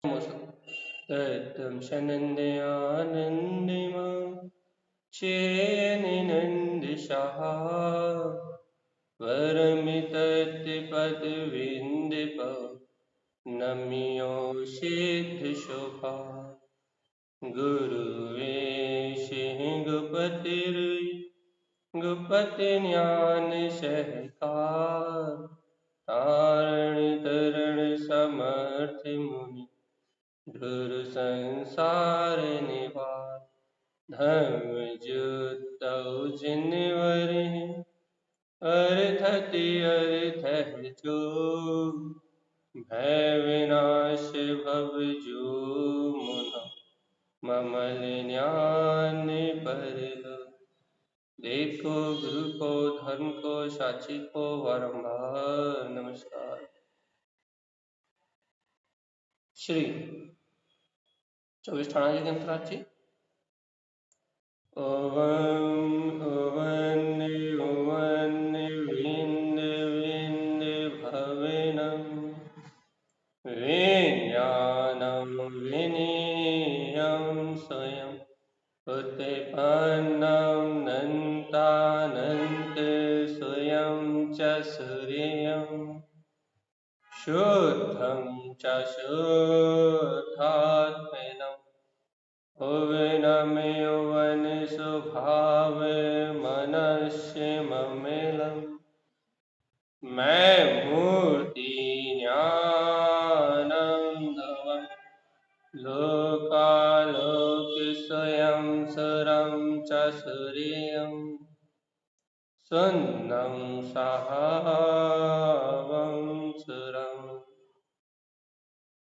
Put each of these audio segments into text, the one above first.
तत्त्वं शनन्दयानन्दिमा चेयनिनन्दिशः वरमितत्पदविन्दिप नम्यो सिद्धशोभा गुरुवेशिः ज्ञान सहकार तारण तरण समर्थ मुनि धुर संसार निवार धर्म जुतौ जिनवर अर्थति अर्थ जो भय विनाश भव जो मुना ममल ज्ञान पर लो। देखो गुरु को धर्म को साची को बारंबार नमस्कार। श्री 24 ठाणा जी के अंतराज जी। Oven oven oven Vind Vind भवनम विज्ञानम विनीयम स्वयं उत्पन्नं नन्तानन्त स्वयं च सूर्यं शुद्धं च शुद्धात्मनं भुवनमयौवन स्वभाव मनस्यममिलम् मैं मूर्ति ज्ञानंदवम् लोकालोक स्वयं सरं च सूर्यं सुन्नं सहावं सुरम्।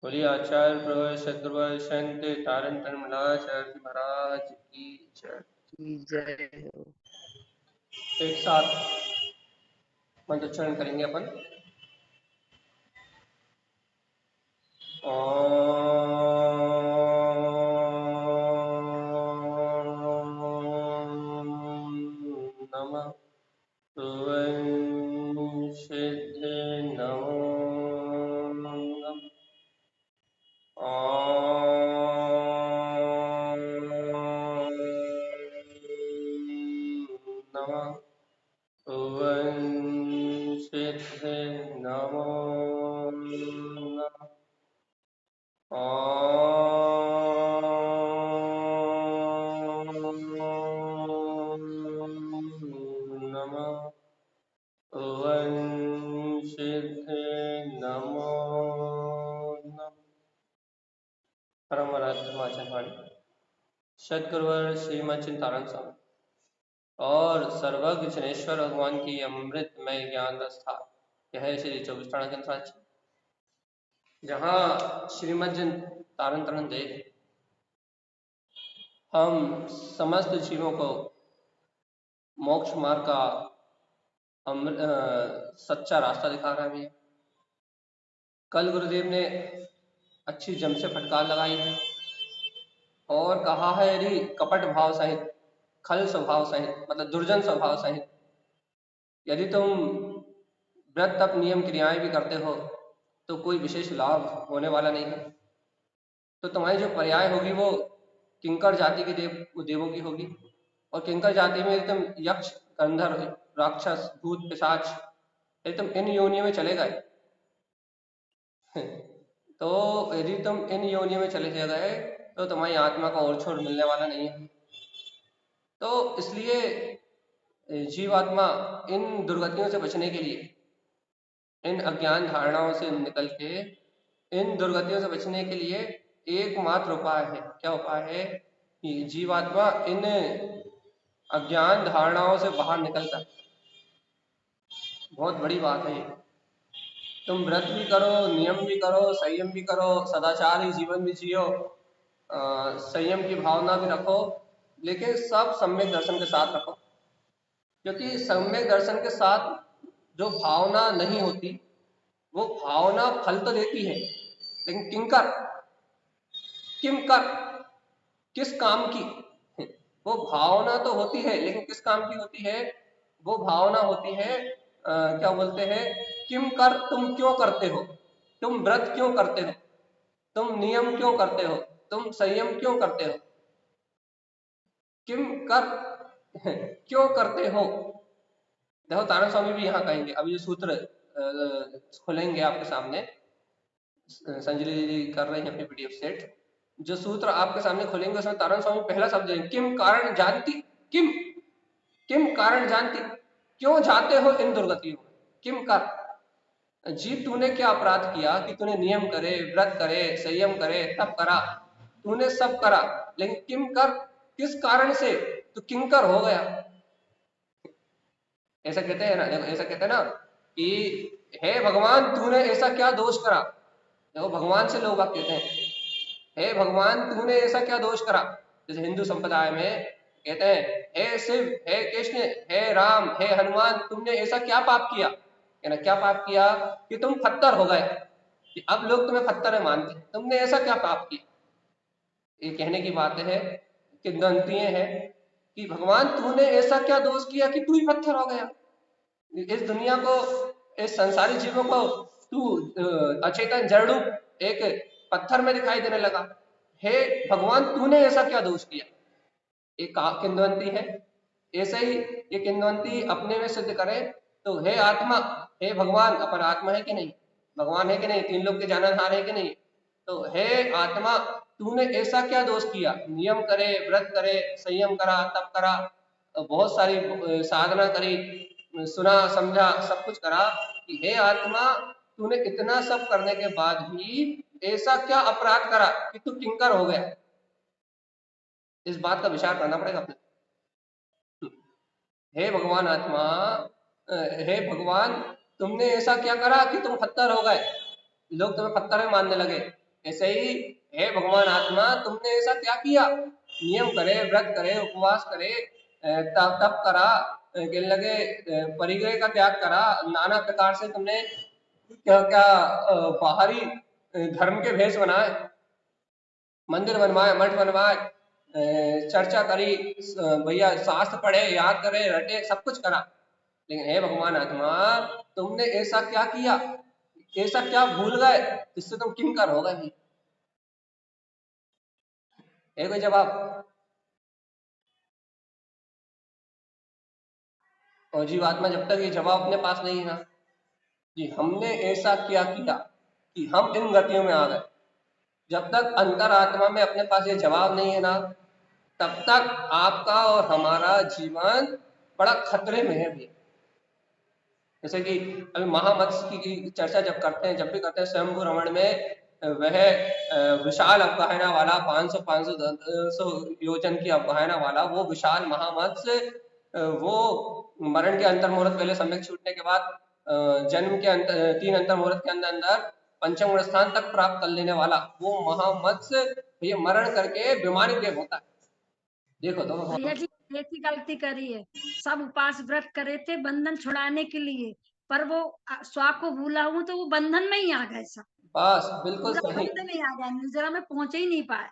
बोलिए आचार्य प्रवर सदगुरु संत तारण तनमलाचार्य महाराज की जय। एक साथ मंत्रोच्चारण करेंगे अपन। नमः सिद्ध नमो नमः सिद्ध नमो नमः सिद्ध नमो परम आचार्य सदगुरुवर श्रीमद चिंतारण स्वामी और सर्वज्ञ जनेश्वर भगवान की अमृतमय ज्ञान रस्था यह है श्री 24 ठाणा के अंतराज, जहाँ श्रीमद तारण तरण देव हम समस्त जीवों को मोक्ष मार्ग का सच्चा रास्ता दिखा रहा है। कल गुरुदेव ने अच्छी जम से फटकार लगाई है और कहा है यदि कपट भाव सहित, खल स्वभाव सहित, मतलब दुर्जन स्वभाव सहित यदि तुम व्रत तप नियम क्रियाएं भी करते हो तो कोई विशेष लाभ होने वाला नहीं है। तो तुम्हारी जो पर्याय होगी वो किंकर जाति के देवों की होगी, और किंकर जाति में यदि तुम यक्ष, गंधर्व, राक्षस, भूत, पिशाच यदि तुम इन योनियों में चले गए तो यदि तुम इन योनियों में चले गए तो तुम्हारी आत्मा का और छोड़ मिलने वाला नहीं है। तो इसलिए जीवात्मा इन दुर्गतियों से बचने के लिए, इन अज्ञान धारणाओं से निकल के इन दुर्गतियों से बचने के लिए एकमात्र उपाय है। क्या उपाय है? कि जीवात्मा इन अज्ञान धारणाओं से बाहर निकलकर, बहुत बड़ी बात है ये, तुम व्रत भी करो, नियम भी करो, संयम भी करो, सदाचारी जीवन भी जियो, संयम की भावना भी रखो, लेकिन सब सम्यक दर्शन के साथ रखो। क्योंकि सम्यक दर्शन के साथ जो भावना नहीं होती वो भावना फल तो देती है, लेकिन किंकर, किमकर, किस काम की? वो भावना तो होती है लेकिन किस काम की होती है? वो भावना होती है क्या बोलते हैं, किम कर, तुम क्यों करते हो, तुम व्रत क्यों करते हो, तुम नियम क्यों करते हो, तुम संयम क्यों करते हो, किम कर क्यों करते हो। देखो तारा स्वामी भी यहाँ कहेंगे, अब ये सूत्र खुलेंगे आपके सामने, संजलि जी कर रहे हैं अपनी पीडीएफ सेट, जो सूत्र आपके सामने खुलेंगे उसमें तारण स्वामी पहला शब्द देंगे, किम कारण जानती, किम किम कारण जानती, क्यों जाते हो इन दुर्गतियों में, किम कर, जी तूने क्या अपराध किया कि तूने नियम करे, व्रत करे, संयम करे, तब करा, तूने सब करा, लेकिन किम कर, किस कारण से तू किंकर हो गया। ऐसा कहते हैं ना, ऐसा कहते हैं ना कि हे भगवान तूने ऐसा क्या दोष करा। देखो भगवान से लोग आप कहते हैं हे भगवान तूने ऐसा क्या दोष करा। जैसे हिंदू संप्रदाय में कहते हैं हे शिव, हे कृष्ण, हे राम, हे हनुमान, तुमने ऐसा क्या पाप किया, कहना क्या पाप किया कि तुम पत्थर हो गए, कि अब लोग तुम्हें पत्थर मानते हैं, तुमने ऐसा क्या पाप किया। ये कहने की बात है, किंवदंतियां हैं कि भगवान तूने ऐसा क्या दोष किया कि तू ही पत्थर हो गया, इस दुनिया को, इस संसारी जीवों को तू अचेतन जड़ रूप एक पत्थर में दिखाई देने लगा। हे भगवान तूने ऐसा क्या दोष किया। एक किंवदंती है। ऐसे ही ये किंवदंती अपने में सिद्ध करें तो हे आत्मा, हे भगवान, अपन आत्मा है कि नहीं, भगवान है कि नहीं, तीन लोग के जाननहार है कि नहीं, तो हे आत्मा तूने ऐसा क्या दोष किया, नियम करे, व्रत करे, संयम करा, तप करा, बहुत सारी साधना करी, सुना समझा, सब कुछ करा, कि हे आत्मा तूने इतना सब करने के बाद भी ऐसा क्या अपराध करा कि तू किंकर हो गया। इस बात का विचार करना पड़ेगा अपने। हे भगवान आत्मा, हे भगवान तुमने ऐसा क्या करा कि तुम पत्थर हो गए, लोग तुम्हें पत्थर में मानने लगे। ऐसे ही हे भगवान आत्मा तुमने ऐसा क्या किया, नियम करे, व्रत करे, उपवास करे, तप तप करा, कहने लगे परिग्रह का त्याग करा, नाना प्रकार से तुमने क्या क्या बाहरी धर्म के भेष बनाए, मंदिर बनवाए, मठ बनवाए, चर्चा करी, भैया शास्त्र पढ़े, याद करे, रटे, सब कुछ करा, लेकिन हे भगवान आत्मा तुमने ऐसा क्या किया, ऐसा क्या भूल गए जिससे तुम किंकर हो गए। कोई जवाब। और जीवात्मा जब तक ये जवाब अपने पास नहीं है ना, कि हमने ऐसा क्या किया कि हम इन गतियों में आ गए, जब तक अंतरात्मा में अपने पास ये जवाब नहीं है ना, तब तक आपका और हमारा जीवन बड़ा खतरे में है भी। जैसे कि अभी महामत्स्य की चर्चा जब करते हैं, जब भी करते हैं स्वयंभू रमण में, वह विशाल अवगाहना वाला 500 योजन की अवगाहना वाला वो विशाल महामत्स्य, वो मरण के अंतर मुहूर्त पहले सम्यक छूटने के बाद जन्म के 3 अंतर मुहूर्त के अंदर अंदर पंचम गुण स्थान तक प्राप्त कर लेने वाला वो महामत्स्य, ये मरण करके विमानित देव होता है। देखो तो एक ही गलती करी है, सब उपास व्रत करे थे बंधन छुड़ाने के लिए, पर वो स्वा को भूला हूँ तो वो बंधन में ही आ गए सब, बस बिल्कुल सही, बंधन में आ गए, निर्जरा में पहुंचे ही नहीं पाए।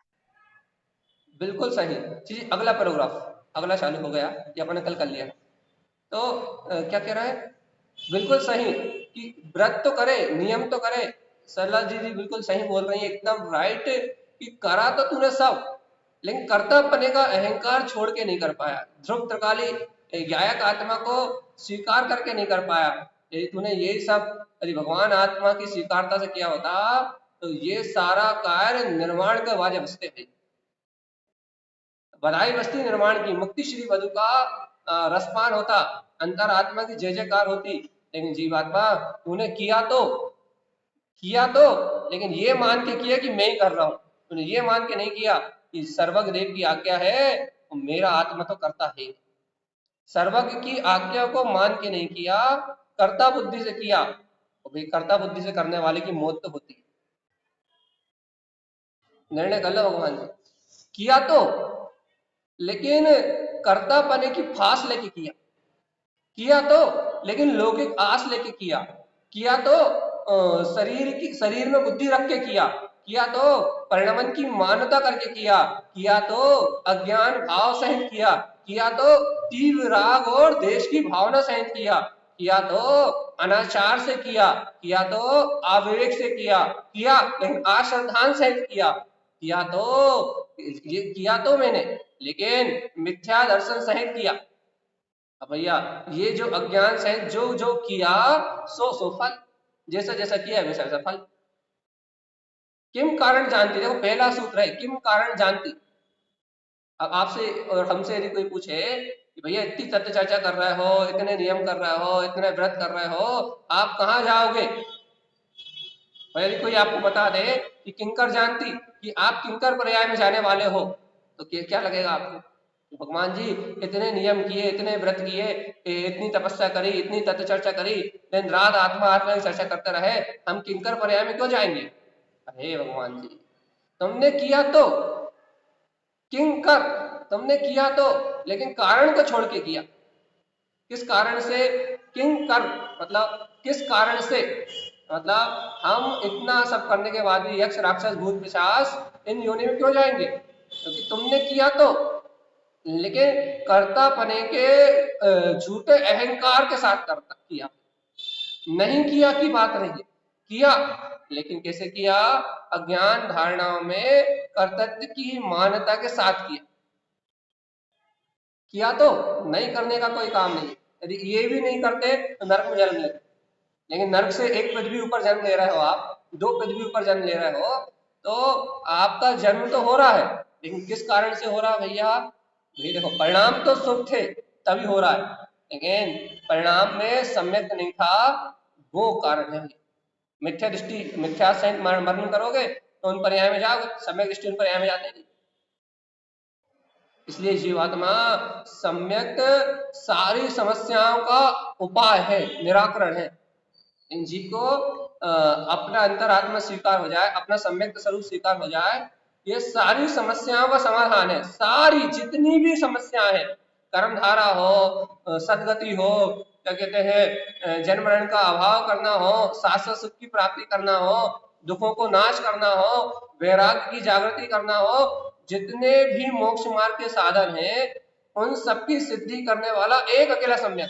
बिल्कुल सही चीज। अगला पैराग्राफ अगला चालू हो गया, ये अपने कल कर लिया। तो क्या कह रहा है, बिल्कुल सही कि व्रत तो करे, नियम तो करे, सरला जी बिल्कुल सही बोल रही है, एकदम राइट, कि करा तो तूने सब, लेकिन कर्तव्य का अहंकार छोड़ के नहीं कर पाया, ध्रुव त्रिकाली गायक आत्मा को स्वीकार करके नहीं कर पाया। यदि तूने यही सब यदि भगवान आत्मा की स्वीकारता से किया होता तो ये सारा कार्य निर्माण के वाजे बसते थे, बधाई बस्ती निर्माण की, मुक्ति श्री वधु का रसपान होता, अंतर आत्मा की जय जयकार होती, लेकिन जीवात्मा तूने किया तो लेकिन ये मान के किया कि मैं ही कर रहा हूं, तूने ये मान के नहीं किया कि सर्वज्ञ देव की आज्ञा है तो मेरा आत्मा तो करता है, सर्वज्ञ की आज्ञा को मान के नहीं किया, कर्ता बुद्धि से किया, तो भाई कर्ता बुद्धि से करने वाले की मौत तो होती है। निर्णय कर लो भगवान जी, किया तो लेकिन कर्ता पने की फांस लेके किया तो लेकिन लौकिक आस लेके किया तो शरीर में बुद्धि रख के किया तो परिणमन की मान्यता करके किया तो अज्ञान भाव सहित किया तो तीव्र राग और देश की भावना सहित किया तो अनाचार से किया, किया तो अविवेक से किया, किया लेकिन अश्रद्धान सहित किया, किया तो ये किया तो मैंने लेकिन मिथ्या दर्शन सहित किया। अब भैया ये जो अज्ञान सहित जो जो किया सो फल, जैसा जैसा किया वैसा वैसा फल। किम कारण जानती, देखो पहला सूत्र है किम कारण जानती। अब आपसे और हमसे यदि कोई पूछे कि भैया इतनी तत्व चर्चा कर रहे हो, इतने नियम कर रहे हो, इतने व्रत कर रहे हो, आप कहाँ जाओगे? और यदि कोई आपको बता दे कि किंकर जानती कि आप किंकर पर्याय में जाने वाले हो, तो क्या लगेगा आपको? भगवान जी इतने नियम किए, इतने व्रत किए, इतनी तपस्या करी, इतनी तत्व चर्चा करी, दिन रात आत्मा आत्मा की चर्चा करते रहे, हम किंकर पर्याय में क्यों जाएंगे? अरे भगवान जी तुमने किया तो किंकर, तुमने किया तो लेकिन कारण को छोड़ के किया। किस कारण से? किंकर मतलब किस कारण से, मतलब हम इतना सब करने के बाद भी यक्ष राक्षस भूत पिशाच इन योनि में क्यों जाएंगे? क्योंकि तुमने किया तो, लेकिन कर्ता पने के झूठे अहंकार के साथ करता किया, नहीं किया की बात नहीं है, किया लेकिन कैसे किया? अज्ञान धारणाओं में कर्तव्य की मान्यता के साथ किया। किया तो नहीं करने का कोई काम नहीं, यदि ये भी नहीं करते तो नरक में जन्म लेते, लेकिन नरक से एक पृथ्वी ऊपर जन्म ले रहे हो आप, 2 पृथ्वी ऊपर जन्म ले रहे हो, तो आपका जन्म तो हो रहा है लेकिन किस कारण से हो रहा है भैया? भैया देखो परिणाम तो शुभ थे तभी हो रहा है, लेकिन परिणाम में सम्यक नहीं था, वो कारण है। मिथ्या दृष्टि मिथ्या से वर्णन करोगे तो उन पर्याय में जाओगे, सम्यक दृष्टि उन पर्याय में जाते नहीं। इसलिए जीवात्मा सम्यक सारी समस्याओं का उपाय है, निराकरण है। इन जीव को अपना अंतरात्मा स्वीकार हो जाए, अपना सम्यक स्वरूप स्वीकार हो जाए, ये सारी समस्याओं का समाधान है। सारी जितनी भी समस्याएं हैं, कर्मधारा हो, सदगति हो, क्या कहते हैं जन्म मरण का अभाव करना हो, शाश्वत सुख की प्राप्ति करना हो, दुखों को नाश करना हो, वैराग्य की जागृति करना हो, जितने भी मोक्ष मार्ग के साधन हैं उन सबकी सिद्धि करने वाला एक अकेला सम्यक,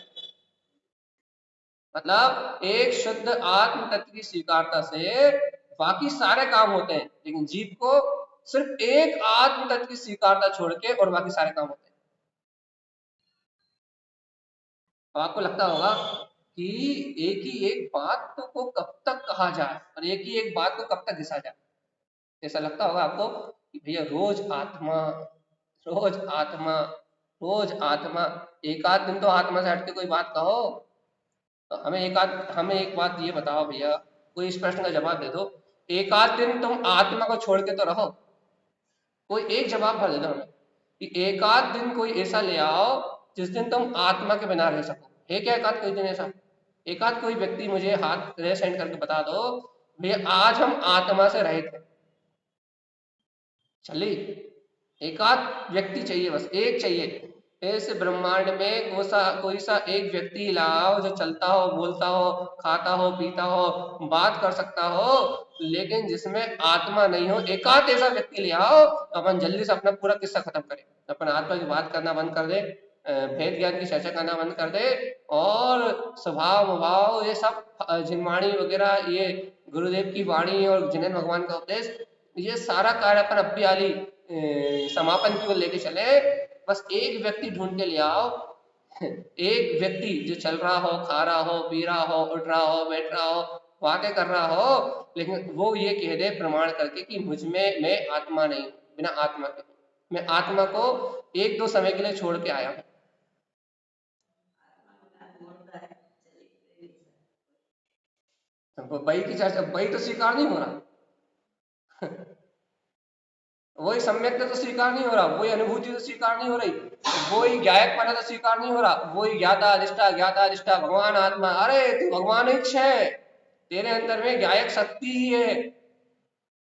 मतलब एक शुद्ध आत्म तत्व की स्वीकारता से बाकी सारे काम होते हैं, लेकिन जीव को सिर्फ एक आत्म तत्व की स्वीकारता छोड़ के और बाकी सारे काम होते हैं। तो आपको लगता होगा कि एक ही एक बात को कब तक कहा जाए और एक ही एक बात को कब तक घिसा जाए, ऐसा लगता होगा आपको कि भैया रोज आत्मा, रोज आत्मा, रोज आत्मा, एक आध दिन तो आत्मा से हट के कोई बात कहो। तो हमें एक बात ये बताओ भैया, कोई इस प्रश्न का जवाब दे दो, एक आध दिन तुम आत्मा को छोड़ के तो रहो, कोई एक जवाब भर दे दो हमें कि एक आध दिन कोई ऐसा ले आओ जिस दिन तुम आत्मा के बिना रह सको। है क्या एक आध कोई दिन ऐसा? एक आध कोई व्यक्ति मुझे हाथ रेस हैंड करके बता दो भैया आज हम आत्मा से रहे थे, चलिए एक आध व्यक्ति चाहिए, बस एक चाहिए। इस ब्रह्मांड में कोई सा एक व्यक्ति लाओ जो चलता हो, बोलता हो, खाता हो, पीता हो, बात कर सकता हो, लेकिन जिसमें आत्मा नहीं हो। एक आध ऐसा व्यक्ति ले आओ तो अपन जल्दी से अपना पूरा किस्सा खत्म करें, अपन आत्मा की बात करना बंद कर दे, भेद ज्ञान की चर्चा करना बंद कर दे, और स्वभाव भाव ये सब जिनवाणी वगैरह, ये गुरुदेव की वाणी और जिनेन्द्र भगवान का उपदेश, ये सारा कार्य अपन अब्बियाली समापन की ओर लेके चले। बस एक व्यक्ति ढूंढ के ले आओ, एक व्यक्ति जो चल रहा हो, खा रहा हो, पी रहा हो, उठ रहा हो, बैठ रहा हो, बातें कर रहा हो, लेकिन वो ये कह दे प्रमाण करके कि मुझ में मैं आत्मा नहीं, बिना आत्मा के मैं आत्मा को एक दो समय के लिए छोड़ के आया हूं। वही की चर्चा, वही तो स्वीकार नहीं हो रहा वही सम्यक तो स्वीकार नहीं हो रहा, वही अनुभूति तो स्वीकार नहीं हो रही, वही ज्ञायकपना तो स्वीकार नहीं हो रहा, वही ज्ञाता अधिष्ठा भगवान आत्मा। अरे तू भगवान ही है, तेरे अंदर में ज्ञायक शक्ति ही है,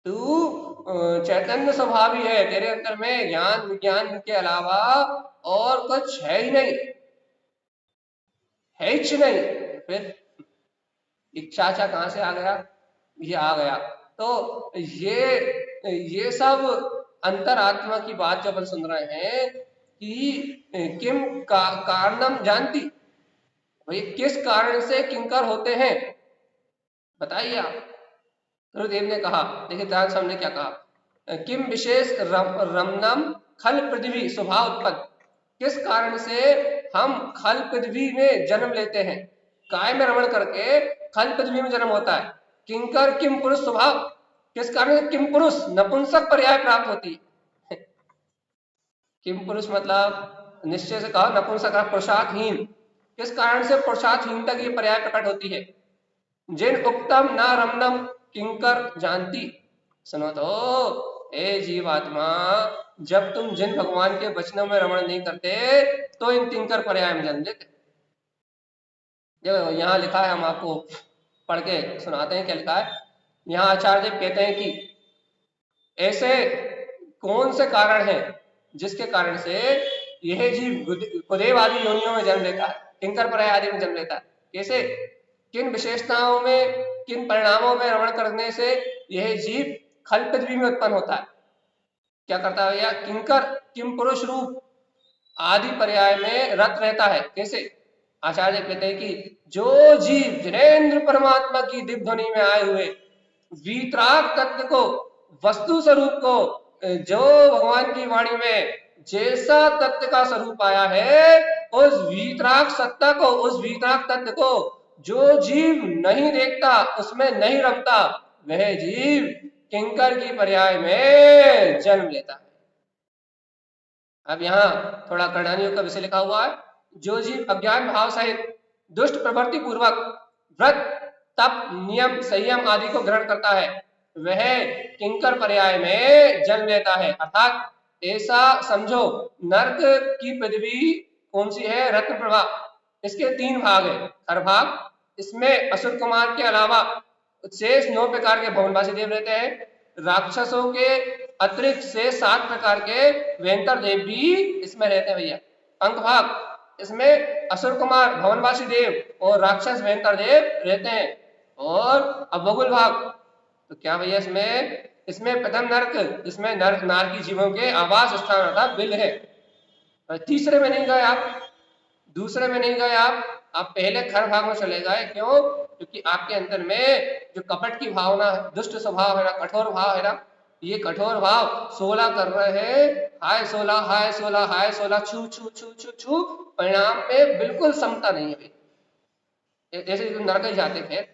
तू चैतन्य स्वभाव ही है, तेरे अंदर में ज्ञान विज्ञान के अलावा और कुछ है ही नहीं, है ही नहीं। फिर इच्छा कहां से आ गया? ये आ गया। तो ये सब अंतरात्मा की बात जो अपन सुन रहे हैं कि किम कारणम जानती, भाई किस कारण से किंकर होते हैं, बताइए आप। गुरुदेव ने कहा, देखिए ध्यान से हमने क्या कहा, किम विशेष रमनम खल पृथ्वी स्वभाव उत्पन्न, किस कारण से हम खल पृथ्वी में जन्म लेते हैं, काय में रमण करके खल पृथ्वी में जन्म होता है। किंकर किम पुरुष स्वभाव, किस कारण से किम पुरुष नपुंसक पर्याय प्राप्त होती है। किम पुरुष मतलब निश्चय से कहा, नपुंसक पुरुषार्थहीन, किस कारण से पुरुषार्थहीनता की पर्याय प्रकट होती है। जिन उक्तम न रमनम किंकर जानती, सुनो तो ए जीवात्मा, जब तुम जिन भगवान के वचनों में रमण नहीं करते तो इन किंकर पर्याय में जन्म लेते। यहाँ लिखा है, हम आपको पढ़ के सुनाते हैं क्या लिखा है। यहाँ आचार्य देव कहते हैं कि ऐसे कौन से कारण हैं जिसके कारण से यह जीव कुदेव आदि योनियों में जन्म लेता है, किंकर पर्याय आदि में जन्म लेता है। कैसे, किन विशेषताओं में, किन परिणामों में रमण करने से यह जीव खल पृथ्वी में उत्पन्न होता है। क्या करता है भैया, किंकर किम पुरुष रूप आदि पर्याय में रत रहता है। कैसे, आचार्य कहते हैं कि जो जीव जिनेन्द्र परमात्मा की दिव्य ध्वनि में आए हुए वीतराग तत्व को, वस्तु स्वरूप को, जो भगवान की वाणी में जैसा तत्व का स्वरूप आया है, उस वीतराग सत्ता को, उस वीतराग तत्व को जो जीव नहीं देखता, उसमें नहीं रमता, वह जीव किंकर की पर्याय में जन्म लेता है। अब यहाँ थोड़ा कड़ानियों का विषय लिखा हुआ है। जो जीव अज्ञान भाव सहित दुष्ट प्रवृत्ति पूर्वक व्रत, तप, नियम, संयम आदि को ग्रहण करता है, वह किंकर पर्याय में जन्म लेता है। अर्थात ऐसा समझो, नर्क की पृथ्वी कौन सी है, रत्न प्रभा, इसके 3 भाग है। हर भाग, इसमें असुर कुमार के अलावा शेष 9 प्रकार के भवनवासी देव रहते हैं। राक्षसों के अतिरिक्त से 7 प्रकार के वेंतर देव भी इसमें रहते हैं भैया। अंक भाग, इसमें असुर कुमार, भवनवासी देव और राक्षस वेंतर देव रहते हैं। और अवगुल भाग, तो क्या भैया इसमें प्रथम नर्क, इसमें नर्क नारकी जीवों के आवास स्थान अर्थात बिल है। तीसरे में नहीं गए आप, दूसरे में नहीं गए आप पहले खर भाग में चले गए। क्यों, क्योंकि आपके अंदर में जो कपट की भावना, दुष्ट स्वभाव है ना, कठोर भाव है ना, ये कठोर भाव 16 कर रहे हैं, हाय 16, हाय 16, हाय 16, छू छू छू छू छू, परिणाम में बिल्कुल समता नहीं है भाई। ऐसे नरक ही जाते थे,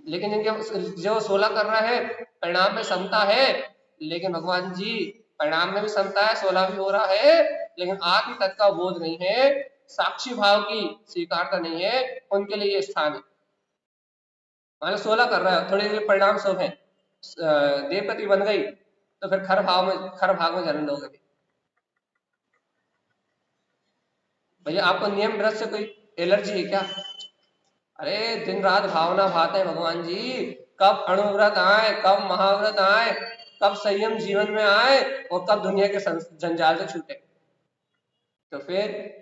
लेकिन जिनके जो 16 कर रहे हैं परिणाम में समता है, लेकिन भगवान जी परिणाम में भी समता है, 16 भी हो रहा है, लेकिन आत्म तत्व का बोध नहीं है, साक्षी भाव की स्वीकारता नहीं है, उनके लिए ये स्थान है। मान 16 कर रहा है, थोड़ी देर परिणाम शुभ है, देवपति बन गई, तो फिर खर भाग में जन्म लोगे। भैया आपको नियम व्रत से कोई एलर्जी है क्या? अरे दिन रात भावना भाते हैं भगवान जी, कब अणुव्रत आए, कब महाव्रत आए, कब संयम जीवन में आए और कब दुनिया के जंजाल से छूटे। तो फिर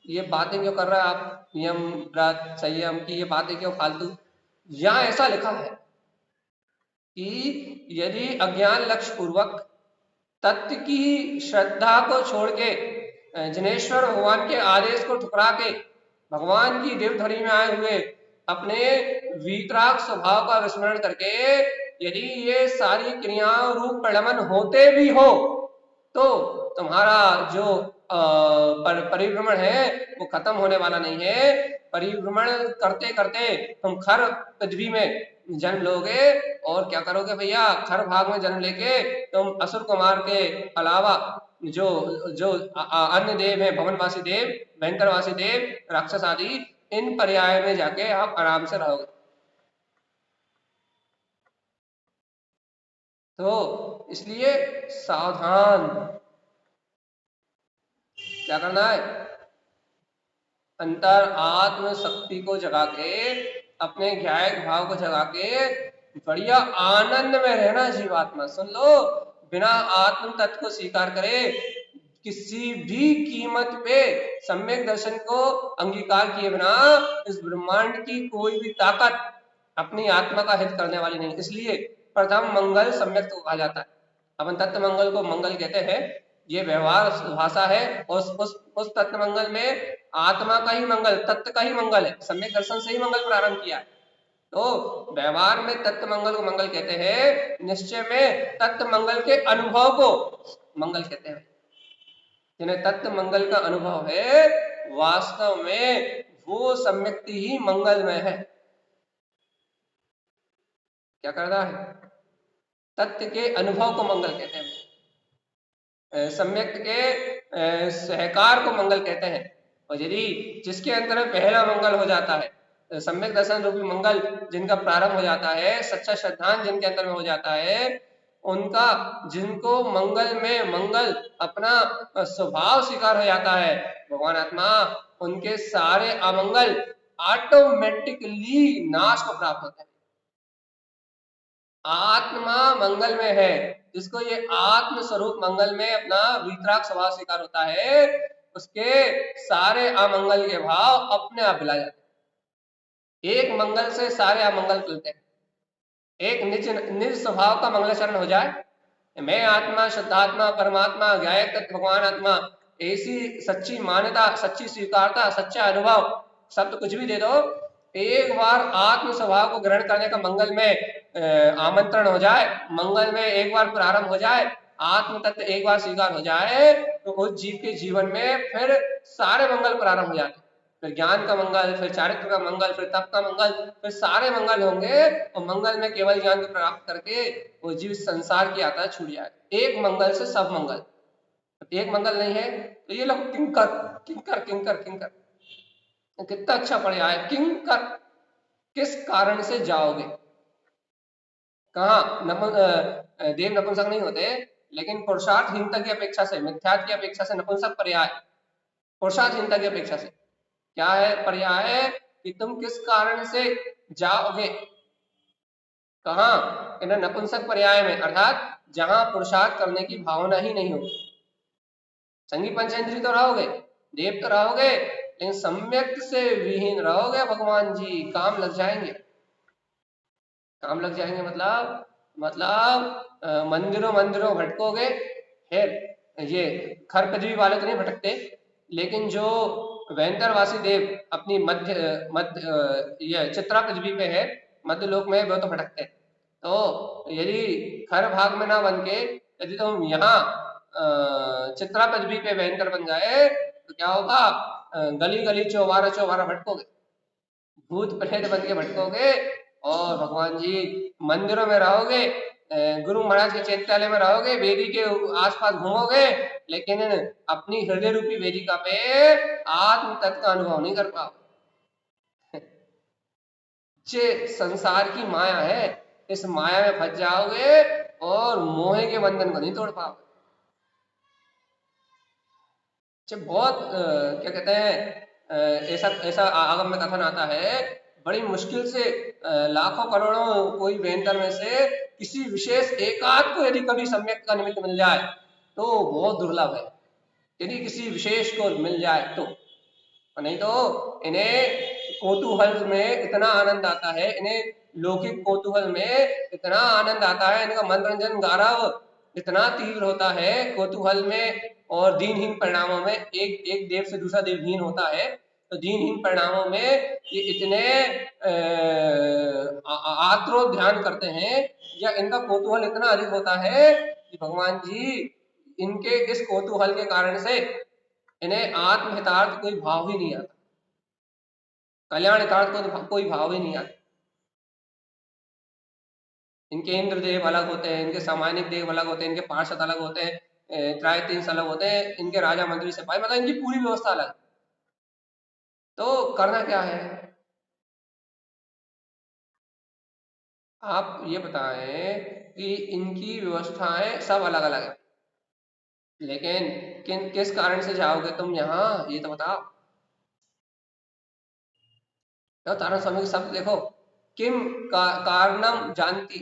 ये बातें क्यों कर रहे हैं आप, नियम व्रत संयम की ये बातें क्यों फालतू। यहाँ ऐसा लिखा है कि यदि अज्ञान लक्ष्य पूर्वक तत्व की श्रद्धा को छोड़ के, जिनेश्वर भगवान के आदेश को ठुकरा के, भगवान की देव ध्वनि में आए हुए अपने वीतराग स्वभाव का विस्मरण करके यदि ये सारी क्रियाओं रूप प्रलमन होते भी हो, तो तुम्हारा जो परिभ्रमण है वो खत्म होने वाला नहीं है। परिभ्रमण करते करते तुम खर पृथ्वी में जन्म लोगे, और क्या करोगे भैया, खर भाग में जन्म लेके तुम असुर कुमार के अलावा जो जो अन्य देव है, भवनवासी देव, भयंकरवासी देव, राक्षस आदि, इन पर्याय में जाके आप आराम से रहोगे। तो इसलिए सावधान, क्या करना है, अंतर आत्म शक्ति को जगा के, अपने ज्ञायक भाव को जगा के बढ़िया आनंद में रहना जीवात्मा। सुन लो, बिना आत्म तत्व को स्वीकार करे, किसी भी कीमत पे सम्यक दर्शन को अंगीकार किए बिना इस ब्रह्मांड की कोई भी ताकत अपनी आत्मा का हित करने वाली नहीं। इसलिए प्रथम मंगल सम्यक को कहा जाता है। अपन तत्व मंगल को मंगल कहते हैं, ये व्यवहार भाषा है। उस तत्व मंगल में आत्मा का ही मंगल, तत्व का ही मंगल है। सम्यक दर्शन से ही मंगल प्रारंभ किया है। तो व्यवहार में तत्व मंगल को मंगल कहते हैं, निश्चय में तत्व मंगल के अनुभव को मंगल कहते हैं। जिन्हें तत्व मंगल का अनुभव है, वास्तव में वो सम्यक्ति ही मंगलमय है। क्या करता है? तत्व के अनुभव को मंगल कहते हैं, सम्यक के सहकार को मंगल कहते हैं। और यदि जिसके अंदर पहला मंगल हो जाता है, सम्यक दर्शन रूपी मंगल जिनका प्रारंभ हो जाता है, सच्चा श्रद्धांत जिनके अंदर में हो जाता है, उनका जिनको मंगल में मंगल अपना स्वभाव स्वीकार हो जाता है, भगवान आत्मा उनके सारे अमंगल ऑटोमेटिकली नाश को प्राप्त होते हैं। आत्मा मंगल में है, जिसको ये आत्म स्वरूप मंगल में अपना वितराग स्वभाव स्वीकार होता है, उसके सारे अमंगल के भाव अपने आप भुला जाते हैं। एक मंगल से सारे अमंगल चलते हैं। एक निज स्वभाव का मंगलाचरण हो जाए, मैं आत्मा, शुद्धात्मा, परमात्मा, गायक तत्व, भगवान आत्मा, ऐसी सच्ची मान्यता, सच्ची स्वीकारता, सच्चा अनुभव, शब्द कुछ भी दे दो, एक बार आत्म स्वभाव को ग्रहण करने का मंगल में आमंत्रण हो जाए, मंगल में एक बार प्रारंभ हो जाए, आत्म तत्व एक बार स्वीकार हो जाए, तो उस जीव के जीवन में फिर सारे मंगल प्रारंभ हो जाते हैं। फिर ज्ञान का मंगल, फिर चारित्र का मंगल, फिर तप का मंगल, फिर सारे मंगल होंगे। और मंगल में केवल ज्ञान को प्राप्त करके वो जीव संसार की यात्रा छूट जाए। एक मंगल से सब मंगल। एक मंगल नहीं है तो ये लोग किंकर किंकर किंकर किंकर, कितना अच्छा पढ़ा है। किंकर, किस कारण से जाओगे? कहा देव नपुंसक नहीं होते, लेकिन पुरुषार्थहीनता की अपेक्षा से, मिथ्यात्व की अपेक्षा से नपुंसक पर्याय, पुरुषार्थहीनता की अपेक्षा से क्या है? पर्याय है कि तुम किस कारण से जाओगे। कहा? नपुंसक पर्याय में, अर्थात जहां पुरुषार्थ करने की भावना ही नहीं होगी। संगी पंचेंद्री तो रहोगे, देव तो रहोगे, लेकिन सम्यक से विहीन रहोगे भगवान जी, काम लग जाएंगे। काम लग जाएंगे मतलब मंदिरों मंदिरों भटकोगे। है ये खर पृथ्वी वाले तो नहीं भटकते, लेकिन जो वैंतरवासी देव अपनी ये चित्रा पृथ्वी पे है, मध्य लोक में, वो तो भटकते। तो यदि खर भाग में ना बन के यदि तुम यहाँ चित्रा पृथ्वी पे वैंतर बन गए तो क्या होगा? गली गली चौबारा चौबारा भटकोगे, भूत प्रेत बन के भटकोगे, और भगवान जी मंदिरों में रहोगे, गुरु महाराज के चैत्यालय में रहोगे, वेदी के आसपास घूमोगे, लेकिन अपनी हृदय रूपी वेदिका पे आत्म तत्व का अनुभव नहीं कर पाओगे। ये संसार की माया है, इस माया में फंस जाओगे और मोह के बंधन को नहीं तोड़ पाओगे। बहुत क्या कहते हैं, ऐसा ऐसा आगम में कथन आता है, बड़ी मुश्किल से लाखों करोड़ों कोई वेंतर में से किसी विशेष एकाध को यदि कभी सम्यक का निमित्त मिल जाए तो बहुत दुर्लभ है। यदि किसी विशेष को मिल जाए तो, नहीं तो इन्हें कौतूहल में इतना आनंद आता है, इन्हें लौकिक कौतूहल में इतना आनंद आता है, इनका मनोरंजन गारव इतना तीव्र होता है कौतूहल में और दीनहीन परिणामों में। एक देव से दूसरा देव हीन होता है, तो दीनहीन परिणामों में ये इतने आत्रो ध्यान करते हैं, या इनका कौतूहल इतना अधिक होता है कि भगवान जी इनके इस कौतूहल के कारण से इन्हें आत्महितार्थ कोई भाव ही नहीं आता, कल्याण हितार्थ कोई भाव ही नहीं आता। इनके इंद्र देव अलग होते हैं, इनके सामान्य देव अलग होते हैं, इनके पार्षद अलग होते हैं, त्रायतींस अलग होते हैं, इनके राजा मंत्री सिपाही, मतलब इनकी पूरी व्यवस्था अलग। तो करना क्या है? आप ये बताएं कि इनकी व्यवस्थाएं सब अलग अलग है, लेकिन किस कारण से जाओगे तुम यहाँ, ये तो बताओ। तो तारण स्वामी के शब्द देखो, किम कारणम जानती,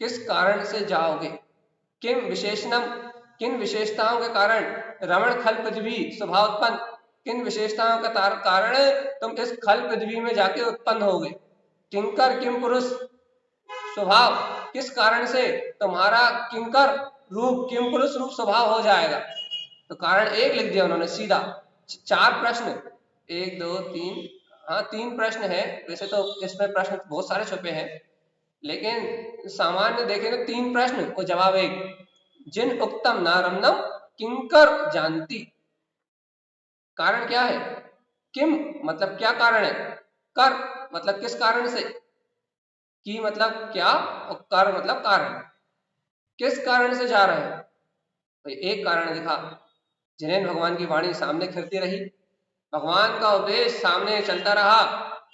किस कारण से जाओगे, किम विशेषणम, किन विशेषताओं के कारण रमण खल पृथ्वी स्वभावोत्पन्न, किन विशेषताओं का कारण तुम इस खल पृथ्वी में जाके उत्पन्न होगे। किंकर किम पुरुष स्वभाव, किस कारण से तुम्हारा किंकर रूप, किम पुरुष रूप स्वभाव हो जाएगा। तो कारण एक लिख दिया उन्होंने सीधा। चार प्रश्न, एक दो तीन, हाँ 3 प्रश्न है। वैसे तो इसमें प्रश्न बहुत सारे छुपे हैं, लेकिन सामान्य देखें तो 3 प्रश्न और जवाब एक। जिन उक्तम नारम्नम किंकर जानती। कारण क्या है? किम मतलब क्या कारण है, कर मतलब किस कारण से, की मतलब क्या और कर मतलब कारण, किस कारण से जा रहे हैं। तो एक कारण दिखा, जिन्हें भगवान की वाणी सामने खिलती रही, भगवान का उपदेश सामने चलता रहा,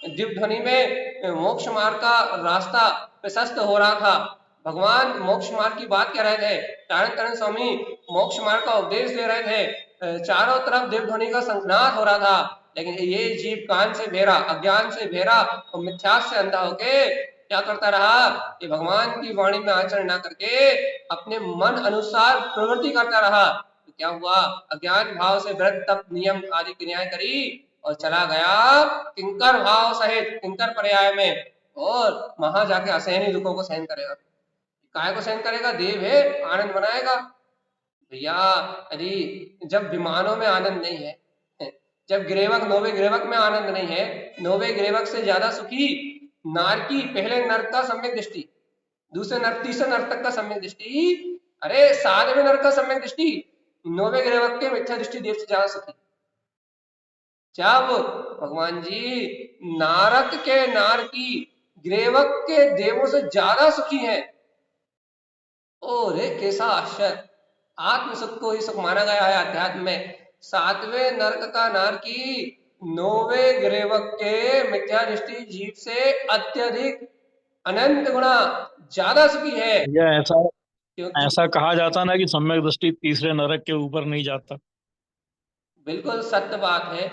दिव्य ध्वनि में मोक्ष मार्ग का रास्ता प्रशस्त हो रहा था। भगवान मोक्ष मार्ग की बात कह रहे थे, चारण तरण स्वामी मोक्ष मार्ग का उपदेश दे रहे थे, चारों तरफ दिव्य ध्वनि का शंखनाद हो रहा था, लेकिन ये जीव कान से भेरा, अज्ञान से भेरा और मिथ्यास से अंधा होके क्या करता रहा कि भगवान की वाणी में आचरण न करके अपने मन अनुसार प्रवृत्ति करता रहा। तो क्या हुआ, अज्ञान भाव से व्रत तप नियम आदि क्रियाएं करी और चला गया किंकर भाव सहित, किंकर पर्याय में, और वहां जाके असहनीय दुखों को सहन करेगा। काय को सहन करेगा, देव है आनंद बनाएगा। भैया यदि जब विमानों में आनंद नहीं है, जब ग्रेवक नौवे ग्रेवक में आनंद नहीं है, नौवे ग्रेवक से ज्यादा सुखी नारकी, पहले नर्क का सम्यक दृष्टि, दूसरे नर्क, तीसरे नर्क तक का सम्यक दृष्टि, अरे 7वें नर्क का सम्यक दृष्टि, नौवे ग्रेवक के मिथ्या दृष्टि देव से ज्यादा सुखी। जब भगवान जी नारक के नारकी ग्रेवक के देवों से ज्यादा सुखी हैं, ओ रे कैसा आश्चर्य। आत्म सुख को ही सुख माना गया है अध्यात्म में। 7वें नरक का नारकी 9वें ग्रेवक के मिथ्या दृष्टि जीव से अत्यधिक अनंत गुणा ज्यादा सुखी है, या ऐसा क्योंकि ऐसा कहा जाता ना कि सम्यक दृष्टि तीसरे नरक के ऊपर नहीं जाता। बिल्कुल सत्य बात है।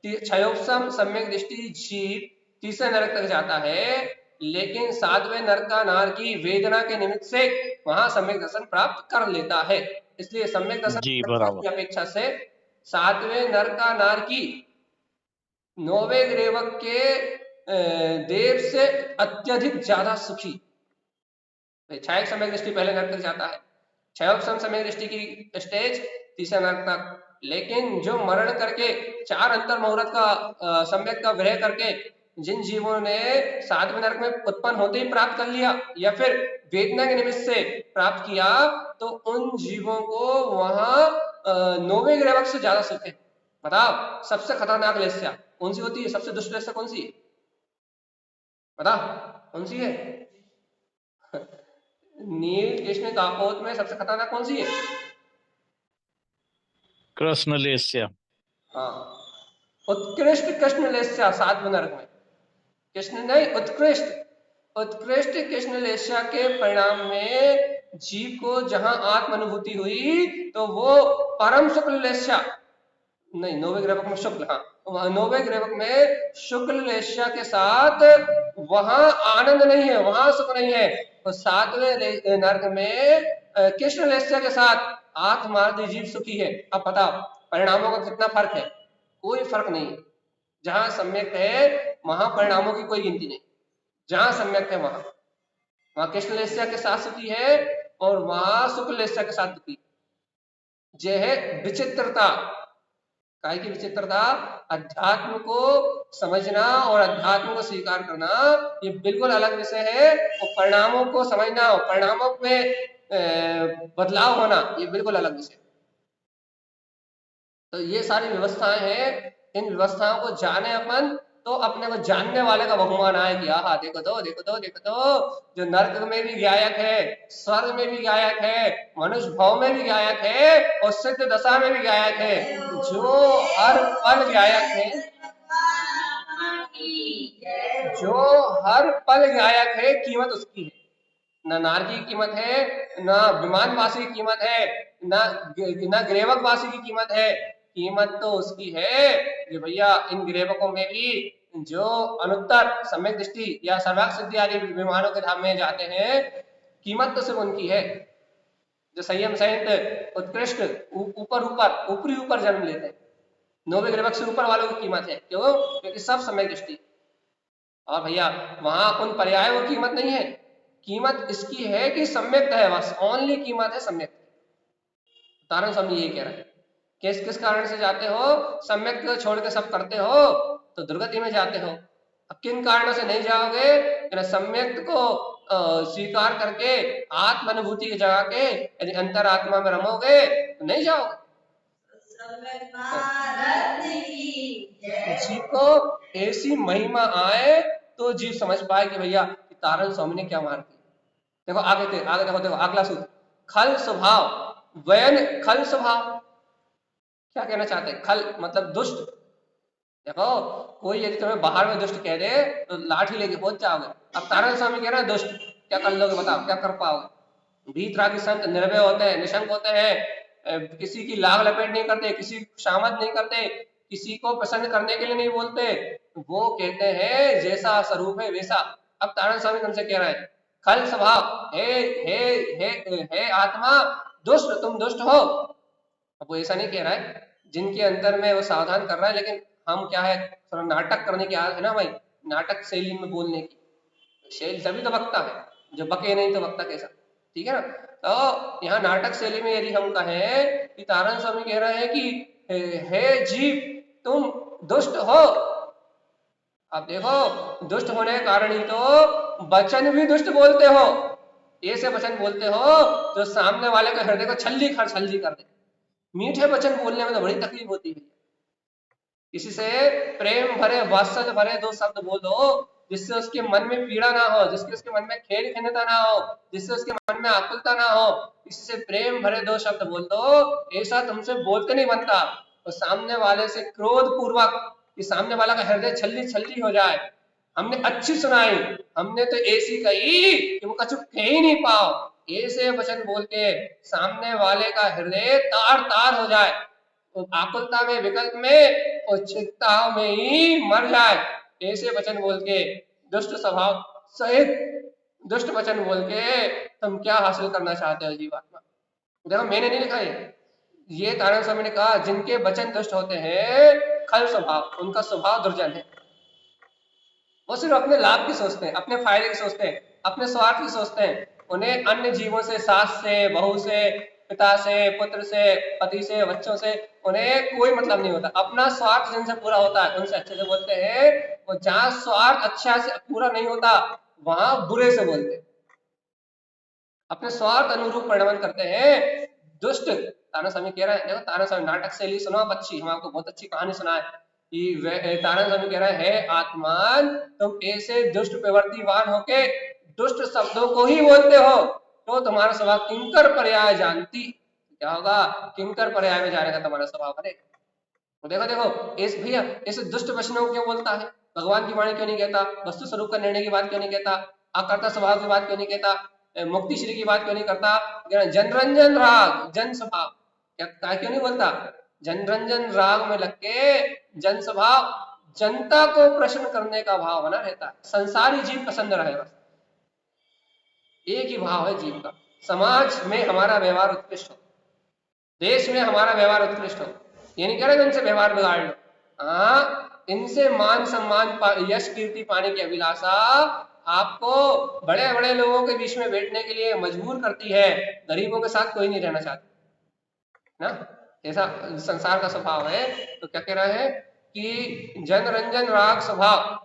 क्षयोपम सम्यक दृष्टि जीव तीसरे नरक तक जाता है, लेकिन 7वें नरक का नारकी वेदना के निमित्त से वहां सम्यक दर्शन प्राप्त कर लेता है। इसलिए सम्यक दर्शन जी बराबर। की अपेक्षा से 7वें नरक का नारकी 9वें ग्रेवक के देव से अत्यधिक ज्यादा सुखी। क्षयक सम्यक दृष्टि पहले नरक तक जाता है, क्षयोपम सम्यक दृष्टि की स्टेज तीसरे नरक तक। लेकिन जो मरण करके 4 अंतर मुहूर्त का सम्यक का विरह करके जिन जीवों ने 7वें नरक में उत्पन्न होते ही प्राप्त कर लिया या फिर वेदना के निमित्त से प्राप्त किया, तो उन जीवों को वहां 9वें ग्रेवक से ज्यादा सुख है। बताओ सबसे खतरनाक लेस्या कौन सी होती है, सबसे दुष्ट लेस्या कौन सी है, बताओ कौन सी है? नील कृष्ण कापोत में सबसे खतरनाक कौन सी है? कृष्ण लेस्या। हाँ, उत्कृष्ट कृष्ण लेस्या 7वें नरक में, कृष्ण नहीं उत्कृष्ट, उत्कृष्ट कृष्ण लेस्या के परिणाम में जीव को जहां आत्म अनुभूति हुई तो वो परम शुक्ल लेस्या नहीं, 9वें ग्रेवक में शुक्ल, हाँ 9वें ग्रेवक में शुक्ल लेस्या के साथ वहां आनंद नहीं है, वहां सुख नहीं है। तो 7वें नरक में कृष्ण लेस्या के साथ आत्मार्थ जीव सुखी है। अब बताओ परिणामों का कितना फर्क है? कोई फर्क नहीं है। जहां सम्यक है वहां परिणामों की कोई गिनती नहीं, जहां सम्यक है वहां कृष्ण लेस्या के साथ सुखी है और वहां शुक्ल लेस्या के साथ दुखी। यह है विचित्रता। काय की विचित्रता? अध्यात्म को समझना और अध्यात्म को स्वीकार करना ये बिल्कुल अलग विषय है, और परिणामों को समझना और परिणामों में बदलाव होना ये बिल्कुल अलग विषय। तो ये सारी व्यवस्थाएं हैं, इन व्यवस्थाओं को जाने अपन तो अपने को जानने वाले का बहुमान आए कि हाँ देखो तो देखो तो देखो तो, जो नर्क में भी गायक है, स्वर्ग में भी गायक है, मनुष्य भाव में भी गायक है और सिद्ध दशा में भी गायक है, जो हर पल गायक है, जो हर पल गायक है, कीमत उसकी है। ना नार की कीमत है, ना विमानवासी की कीमत है, ना ग्रेवकवासी की कीमत है। कीमत तो उसकी है कि भैया इन ग्रेवकों में भी जो अनुत्तर सम्यक दृष्टि या सर्वांग सिद्धि आदि विमानों के धाम में जाते हैं, कीमत तो सिर्फ उनकी है जो संयम सहित उत्कृष्ट ऊपर ऊपरी ऊपर जन्म लेते हैं। 9वें ग्रेवक से ऊपर वालों की कीमत है, क्यों? क्योंकि सब सम्यक दृष्टि। और भैया वहां उन पर्यायों की कीमत नहीं है, कीमत इसकी है कि सम्यक है, बस ओनली कीमत है सम्यक। तारण स्वामी ये कह रहे हैं। किस किस कारण से जाते हो? सम्यक को छोड़ के सब करते हो तो दुर्गति में जाते हो। अब किन कारणों से नहीं जाओगे? सम्यक को स्वीकार करके आत्म अनुभूति की जगह के यदि अंतरात्मा में रमोगे तो नहीं जाओगे। जीव को ऐसी महिमा आए तो जीव समझ पाए कि भैया तारण स्वामी ने क्या मार दी। देखो आगे देखो अगला सूत्र, खल स्वभाव वयन खल स्वभाव। क्या कहना चाहते हैं? खल मतलब दुष्ट। देखो कोई यदि तुम्हें बाहर में दुष्ट कह दे तो लाठी लेके पहुंच जाओगे। अब तारण स्वामी कह रहा है दुष्ट, क्या कर लोगे बताओ, क्या कर पाओगे? भीतरागी संत निर्भय होते हैं, निशंक होते हैं, किसी की लाग लपेट नहीं करते, किसी शामत नहीं करते, किसी को प्रसन्न करने के लिए नहीं बोलते, वो कहते हैं जैसा स्वरूप है वैसा। अब तारण स्वामी तुमसे कह रहे हैं खल स्वभाव, हे आत्मा दुष्ट, तुम दुष्ट हो। अब वो ऐसा नहीं कह रहा है, जिनके अंतर में वो सावधान कर रहा है, लेकिन हम क्या है थोड़ा नाटक करने की आदत है ना भाई, नाटक शैली में बोलने की शैली, तभी तो वक्ता है, जो बके नहीं तो वक्ता कैसा, ठीक है ना। तो यहाँ नाटक शैली में यदि हम कहें कि तारण स्वामी कह रहे हैं कि हे जीव तुम दुष्ट हो। अब देखो दुष्ट होने के कारण ही तो वचन भी दुष्ट बोलते हो, ऐसे वचन बोलते हो जो सामने वाले के हृदय को छल्ली कर दे। मीठे वचन बोलने में तो बड़ी तकलीफ होती है। किसी से प्रेम भरे वात्सल्य भरे दो शब्द बोल दो जिससे उसके मन में पीड़ा ना हो, जिसके उसके मन में खेद खिन्नता ना हो, जिससे उसके मन में आकुलता ना हो, किसी से प्रेम भरे दो शब्द बोल दो, ऐसा तुमसे बोल के नहीं बनता। तो सामने वाले से क्रोध पूर्वक कि सामने वाला का हृदय छल्ली हो जाए, हमने अच्छी सुनाई, हमने तो ऐसी कही कि वो कछु कह ही नहीं पाओ, ऐसे वचन बोल के सामने वाले का हृदय तार हो जाए, तो आकुलता में, विकल्प में और चिंता में ही मर जाए, ऐसे वचन बोल के दुष्ट स्वभाव सहित दुष्ट वचन बोल के तुम क्या हासिल करना चाहते हो जीवात्मा? देखो मैंने नहीं लिखा ये तारण स्वामी ने कहा जिनके वचन दुष्ट होते हैं खल स्वभाव, उनका स्वभाव दुर्जन है। वो सिर्फ अपने लाभ की सोचते हैं, अपने फायदे की सोचते हैं, अपने स्वार्थ की सोचते हैं। उन्हें अन्य जीवों से, सास से, बहू से, पिता से, पुत्र से, पति से, बच्चों से उन्हें कोई मतलब नहीं होता। अपना स्वार्थ जिनसे पूरा होता है उनसे अच्छे से बोलते हैं, और जहां स्वार्थ अच्छा से पूरा नहीं होता वहां बुरे से बोलते हैं, अपने स्वार्थ अनुरूप परिणमन करते हैं। दुष्ट तारण स्वामी कह रहा है, देखो तारण स्वामी नाटक शैली सुनो आप अच्छी, हम आपको बहुत अच्छी कहानी सुनाए कि तारण स्वामी कह रहा है आत्मान तुम ऐसे दुष्ट प्रवृत्तिवान होके दुष्ट शब्दों को ही बोलते हो तो तुम्हारा स्वभाव किंकर पर्याय जानती, क्या होगा? किंकर पर्याय में जाने का तुम्हारा स्वभाव बनेगा। तो देखो इस भैया ऐसे दुष्ट वचनों क्यों बोलता है? भगवान की वाणी क्यों नहीं कहता? वस्तु स्वरूप का निर्णय की बात क्यों नहीं कहता? अकर्ता स्वभाव की बात क्यों नहीं कहता? मुक्ति श्री की बात क्यों नहीं करता? जनरंजन राग जन स्वभाव क्या क्यों नहीं बोलता? जनरंजन राग में लग के जन स्वभाव, जनता को प्रश्न करने का भाव बना रहता है। संसारी जीव पसंद रहे, बस एक ही भाव है जीव का, समाज में हमारा व्यवहार उत्कृष्ट हो, देश में हमारा व्यवहार उत्कृष्ट हो। ये नहीं कह रहे इनसे व्यवहार बिगाड़ लो, हाँ इनसे मान सम्मान यश कीर्ति पाने की अभिलाषा आपको बड़े बड़े लोगों के बीच में बैठने के लिए मजबूर करती है, गरीबों के साथ कोई नहीं रहना चाहता ना, ऐसा संसार का स्वभाव है। तो क्या कह रहा है कि जनरंजन राग स्वभाव,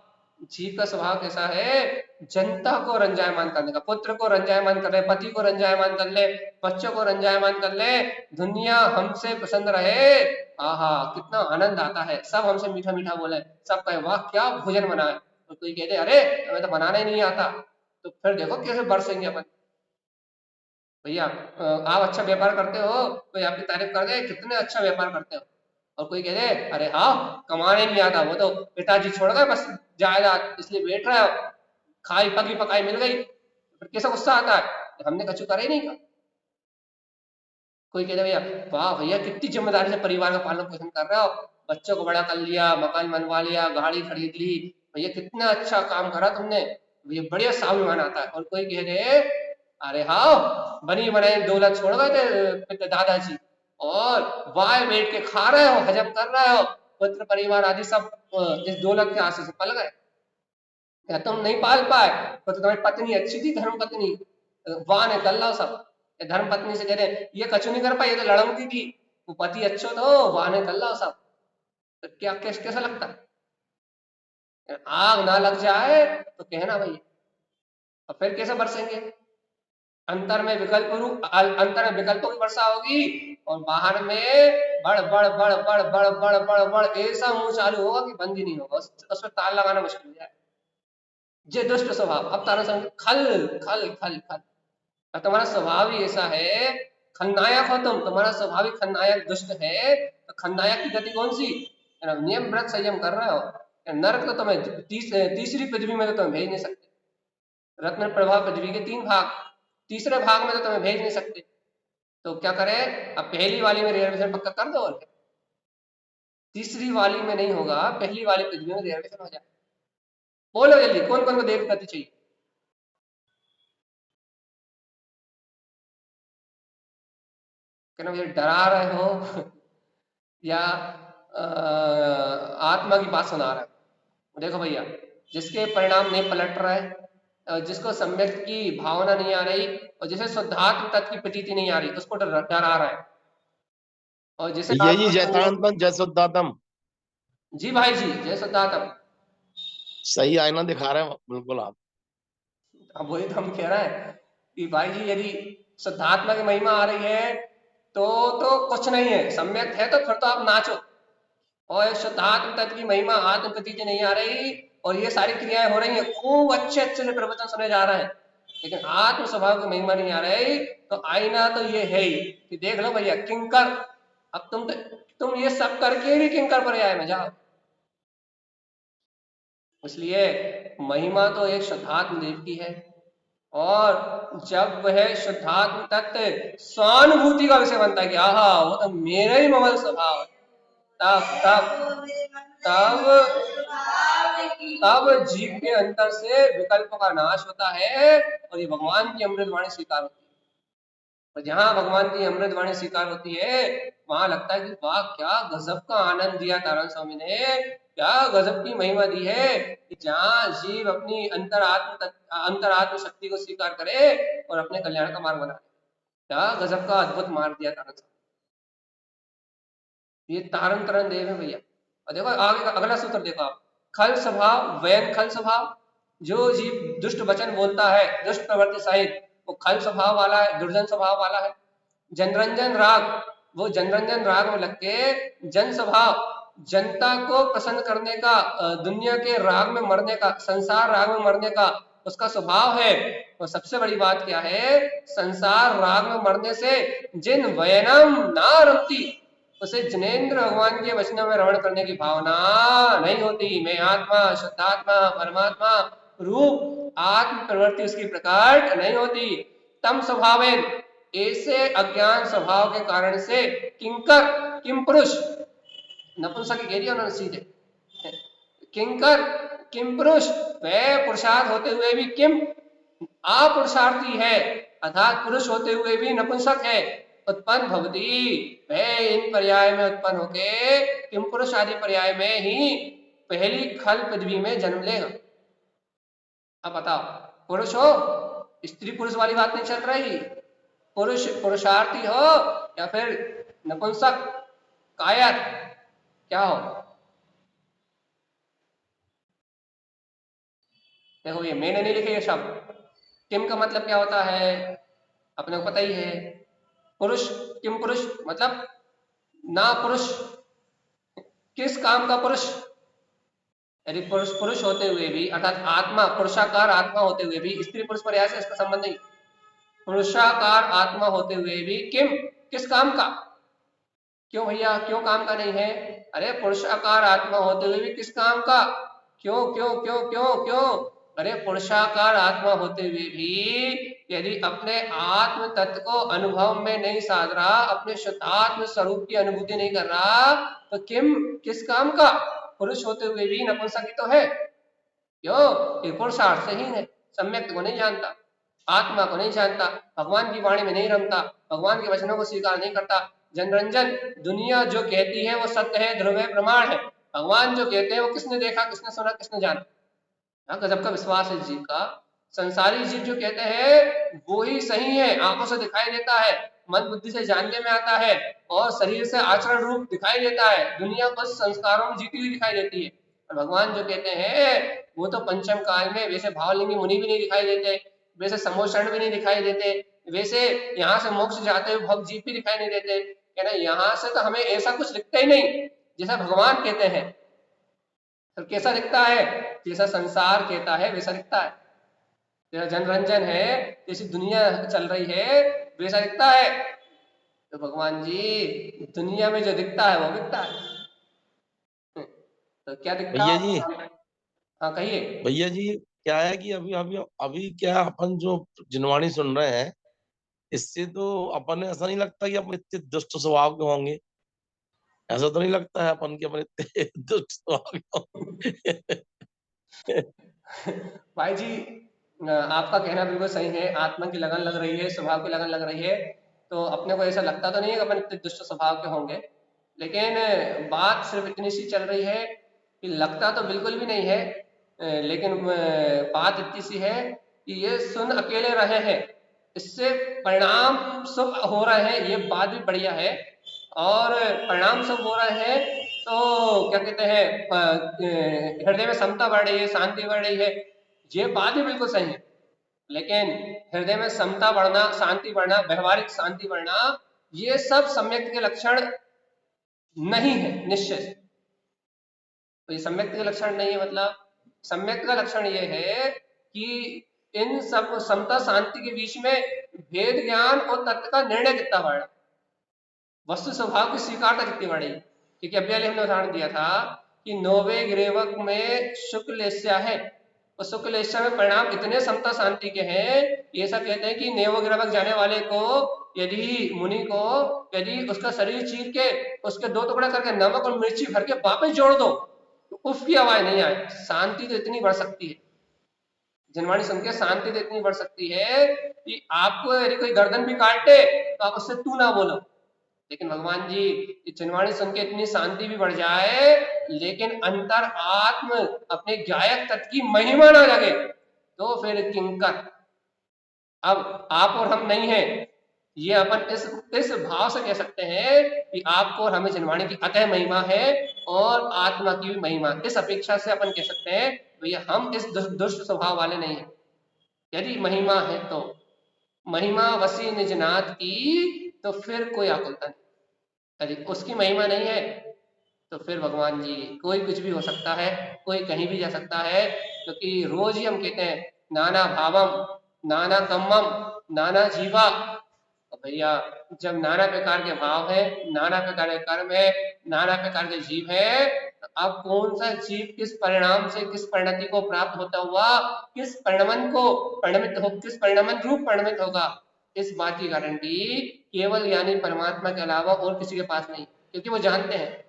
जीव का स्वभाव कैसा है? जनता को रंजायमान करने का, पुत्र को रंजायमान कर ले, पति को रंजायमान कर ले, बच्चों को रंजायमान कर ले, दुनिया हमसे पसंद रहे, आहा कितना आनंद आता है, सब हमसे मीठा मीठा बोले, सब कहे वाह क्या भोजन बना है, तो कोई कहते अरे हमें तो बनाना ही नहीं आता, तो फिर देखो कैसे बरसेंगे अपन। भैया आप अच्छा व्यापार करते हो, कोई आपकी तारीफ कर दे कितने अच्छा व्यापार करते हो, और कोई कह दे अरे हाँ कमाने नहीं आता, वो तो पिताजी छोड़ गए बस जायदाद इसलिए बैठ रहे हो, खाई पकी पकाई मिल गई, फिर कैसा गुस्सा आता है, हमने कछु करा ही नहीं का। कोई कहते भैया वाह भैया कितनी जिम्मेदारी से परिवार का पालन पोषण कर रहे हो, बच्चों को बड़ा कर लिया, मकान बनवा लिया, गाड़ी खरीद ली, भैया कितना अच्छा काम करा तुमने, भैया बढ़िया स्वाभिमान आता है। और कोई कह दे अरे हाँ बनी बनाई दौलत छोड़ गए थे दादाजी, और वाय बैठ के खा रहे हो, हजम कर रहे हो, पुत्र परिवार आदि सब इस दौलत के आशीष से पल गए, या तुम नहीं पाल पाए, तो तुम्हारी पत्नी अच्छी थी, धर्म पत्नी वाह ने कर लो सब, धर्म पत्नी से कह रहे ये कछु नहीं कर पाई, ये तो लड़मती थी, वो पति अच्छो तो बहाने कर लो सब, तो क्या कैसा लगता है? आग ना लग जाए तो कहना भैया, और फिर कैसे बरसेंगे? अंतर में विकल्पों की वर्षा होगी, और बाहर में बड़ बड़ बड़ बड़ बड़ बड़ बड़ बड़ ऐसा मुंह चालू होगा कि बंद ही नहीं होगा, उसमें ताल लगाना मुश्किल हो जाए। ये दुष्ट स्वभाव, अब तारा समझ, खल खल खल खल, और तुम्हारा स्वभाव ही ऐसा है, खलनायक हो तुम, तुम्हारा स्वभाव ही खलनायक दुष्ट है, तो खलनायक की गति कौन सी? नियम व्रत संयम कर रहे हो, नरक तो तुम्हें तीसरी पृथ्वी में तो तुम्हें भेज नहीं सकते, रत्न प्रभा पृथ्वी के 3 भाग, तीसरे भाग में तो तुम्हें भेज नहीं सकते, तो क्या करें? अब पहली वाली में रिजर्वेशन पक्का कर दो, और क्या, तीसरी वाली में नहीं होगा, पहली वाली पृथ्वी में रिजर्वेशन हो जाए। बोलो जल्दी, कौन कौन को देव गति चाहिए? क्या मुझे डरा रहे हो या आत्मा की बात सुना रहे हो? देखो भैया, जिसके परिणाम नहीं पलट रहा है, जिसको सम्यक की भावना नहीं आ रही, और जिसे शुद्धात्म तत्व की प्रतीति नहीं आ रही, उसको डरा रहा है, और जिसे यही जयतानंद जय शुद्धात्म। जी भाई जी, जय शुद्धात्म। सही आईना दिखा रहे हैं बिल्कुल आप। अब वही तो हम कह रहे हैं कि भाई जी, यदि शुद्धात्मा की महिमा आ रही है तो कुछ नहीं है, सम्यक है तो फिर तो आप नाचो, और शुद्धात्म तत्व की महिमा आत्म प्रतीति नहीं आ रही, और ये सारी क्रियाएं हो रही हैं, खूब अच्छे अच्छे से प्रवचन सुने जा रहे हैं, लेकिन आत्म स्वभाव की महिमा नहीं आ रही, तो आईना तो ये है ही कि देख लो भैया, किंकर, अब तुम ये सब करके भी किंकर पर्याय में जाओ। इसलिए महिमा तो एक शुद्धात्म देव की है, और जब वह शुद्धात्म तत्व स्वानुभूति का विषय बनता है कि आहा वो तो मेरा ही ममल स्वभाव है, तब जीव के अंतर से विकल्प का नाश होता है, और ये भगवान की अमृतवाणी स्वीकार होती है। और जहां भगवान की अमृतवाणी स्वीकार होती है, वहां लगता है कि वाह, क्या गजब का आनंद दिया तारण स्वामी ने, क्या गजब की महिमा दी है, कि जहां जीव अपनी अंतरात्म शक्ति को स्वीकार करे और अपने कल्याण का मार्ग बना, क्या गजब का अद्भुत मार्ग दिया तारण स्वामी। ये तारण तरण देव है भैया। और देखो आगे का अगला सूत्र देखो आप, खल स्वभाव वयन खल स्वभाव, जो जीव दुष्ट वचन बोलता है, दुष्ट प्रवृत्ति सहित, वो खल स्वभाव वाला है, दुर्जन स्वभाव वाला है। जनरंजन राग, वो जनरंजन राग में लग के जन स्वभाव, जनता को प्रसन्न करने का, दुनिया के राग में मरने का, संसार राग में मरने का उसका स्वभाव है। तो सबसे बड़ी बात क्या है, संसार राग में मरने से जिन वयनम ना रमती, उसे जिनेन्द्र भगवान के वचनों में रमण करने की भावना नहीं होती। मैं आत्मा, शुद्धात्मा, परमात्मा रूप आत्म प्रवृत्ति उसकी प्रकट नहीं होती। तम स्वभावेन, ऐसे अज्ञान स्वभाव के कारण से किंकर, किम पुरुष, नपुंसक कह दिया उन्होंने सीधे, किंकर किम पुरुष, वह पुरुषार्थ होते हुए भी किम अपुरुषार्थी है, अर्थात पुरुष होते हुए भी नपुंसक है। उत्पन्न भवती, वह इन पर्याय में उत्पन्न होके किम पुरुष आदि पर्याय में ही पहली खल पृथ्वी में जन्म लेगा। अब बताओ, पुरुष हो, स्त्री पुरुष वाली बात नहीं चल रही, पुरुष पुरुषार्थी हो या फिर नपुंसक कायर, क्या हो? देखो ये मैंने नहीं लिखे ये शब्द, किम का मतलब क्या होता है अपने को पता ही है। पुरुष, किम पुरुष मतलब ना पुरुष, किस काम का पुरुष, यदि पुरुष पुरुष होते हुए भी, अर्थात आत्मा पुरुषाकार आत्मा होते हुए भी, स्त्री पुरुष पर्याय से इसका संबंध नहीं, पुरुषाकार आत्मा होते हुए भी किम, किस काम का, क्यों भैया क्यों काम का नहीं है? अरे पुरुषाकार आत्मा होते हुए भी किस काम का, क्यों क्यों क्यों क्यों क्यों? अरे पुरुषाकार आत्मा होते हुए भी यदि अपने आत्म तत्व को अनुभव में नहीं साध रहा, अपने शुद्धात्म स्वरूप की अनुभूति नहीं कर रहा, तो किम, किस काम का? पुरुष होते हुए भी नपुंसक तो है, क्यों? ये पुरुषार्थ से ही है, सम्यक को नहीं जानता, आत्मा को नहीं जानता, भगवान की वाणी में नहीं रमता, भगवान के वचनों को स्वीकार नहीं करता। जनरंजन, दुनिया जो कहती है वो सत्य है, ध्रुव है, प्रमाण है, भगवान जो कहते हैं वो किसने देखा, किसने सुना, किसने जाना? गजब का विश्वास है जीव का। संसारी जीव जो कहते हैं वो ही सही है, आंखों से दिखाई देता है, मन बुद्धि से जानने में आता है और शरीर से आचरण रूप दिखाई देता है। दुनिया उस संस्कारों में जीती हुई दिखाई देती है। और भगवान जो कहते हैं वो तो पंचम काल में वैसे भावलिंगी मुनि भी नहीं दिखाई देते, वैसे समोषण भी नहीं दिखाई देते, वैसे यहाँ से मोक्ष जाते हुए भव जीव भी दिखाई नहीं देते। कहना यहाँ से तो हमें ऐसा कुछ दिखता ही नहीं जैसा भगवान कहते हैं। तो कैसा दिखता है? जैसा संसार कहता है वैसा दिखता है। जैसा जनरंजन है, जैसी दुनिया चल रही है वैसा दिखता है। तो भगवान जी दुनिया में जो दिखता है वो दिखता है। तो क्या दिखता भैया है? जी, हाँ कहिए। भैया जी, क्या है कि अभी अभी अभी क्या अपन जो जिनवाणी सुन रहे हैं, इससे तो अपन ऐसा नहीं लगता कि अपन इतने दुष्ट स्वभाव के होंगे। ऐसा तो नहीं लगता है अपन के अपन इतने दुष्ट स्वभाव के होंगे। भाई जी आपका कहना बिल्कुल सही है। आत्मा की लगन लग रही है, स्वभाव की लगन लग रही है, तो अपने को ऐसा लगता तो नहीं है कि अपन इतने दुष्ट स्वभाव के होंगे। लेकिन बात सिर्फ इतनी सी चल रही है कि लगता तो बिल्कुल भी नहीं है। लेकिन बात इतनी सी है कि ये सुन अकेले रहे हैं, इससे परिणाम शुभ हो रहे हैं, ये बात भी बढ़िया है। और परिणाम शुभ हो रहे हैं तो क्या कहते हैं हृदय में समता बढ़ रही है, शांति बढ़ रही है, ये बात भी बिल्कुल सही है। लेकिन हृदय में समता बढ़ना, शांति बढ़ना, व्यवहारिक शांति बढ़ना, ये सब सम्यक के लक्षण नहीं है निश्चित। तो ये सम्यक के लक्षण नहीं है, मतलब सम्यक का लक्षण ये है कि इन सब समता शांति के बीच में भेद ज्ञान और तत्व का निर्णय कितना बढ़ा, वस्तु स्वभाव की स्वीकारता कितनी बढ़ी। क्योंकि अभी हमने उदाहरण दिया था कि नौवे ग्रेवक में शुक्लेश्या है, और शुक्लेश्या में परिणाम इतने समता शांति के हैं, ये सब कहते हैं कि नेवो ग्रेवक जाने वाले को यदि मुनि को यदि उसका शरीर चीर के उसके 2 टुकड़ा करके नमक और मिर्ची भर के वापस जोड़ दो तो उसकी आवाज नहीं आए। शांति तो इतनी बढ़ सकती है, जनवाणी सुन के शांति तो इतनी बढ़ सकती है कि आपको यदि कोई गर्दन भी काटे तो आप उससे तू ना बोलो। लेकिन भगवान जी जनवाणी सुन के इतनी शांति भी बढ़ जाए लेकिन अंतर आत्म अपने गायक तत्व की महिमा ना लगे तो फिर किंकर। अब आप और हम नहीं है, ये अपन इस भाव से कह सकते हैं कि आपको और हमें जनवाणी की अतः महिमा है और आत्मा की भी महिमा। इस अपेक्षा से अपन कह सकते हैं भैया हम इस दुष्ट स्वभाव वाले नहीं है। यदि महिमा है तो महिमा वसी निजनाथ की, तो फिर कोई आकुलता नहीं। यदि उसकी महिमा नहीं है तो फिर भगवान जी कोई कुछ भी हो सकता है, कोई कहीं भी जा सकता है। क्योंकि रोज ही हम कहते हैं नाना भावम नाना कम्मम नाना जीवा। तो भैया जब नाना प्रकार के भाव है, नाना प्रकार के कर्म है, नाना प्रकार के जीव है, तो अब कौन सा जीव किस परिणाम से किस परिणति को प्राप्त होता हुआ किस परिणमन को परिणमित हो, किस परिणमन रूप परिणमित होगा, इस बात की गारंटी केवल यानी परमात्मा के अलावा और किसी के पास नहीं, क्योंकि वो जानते हैं।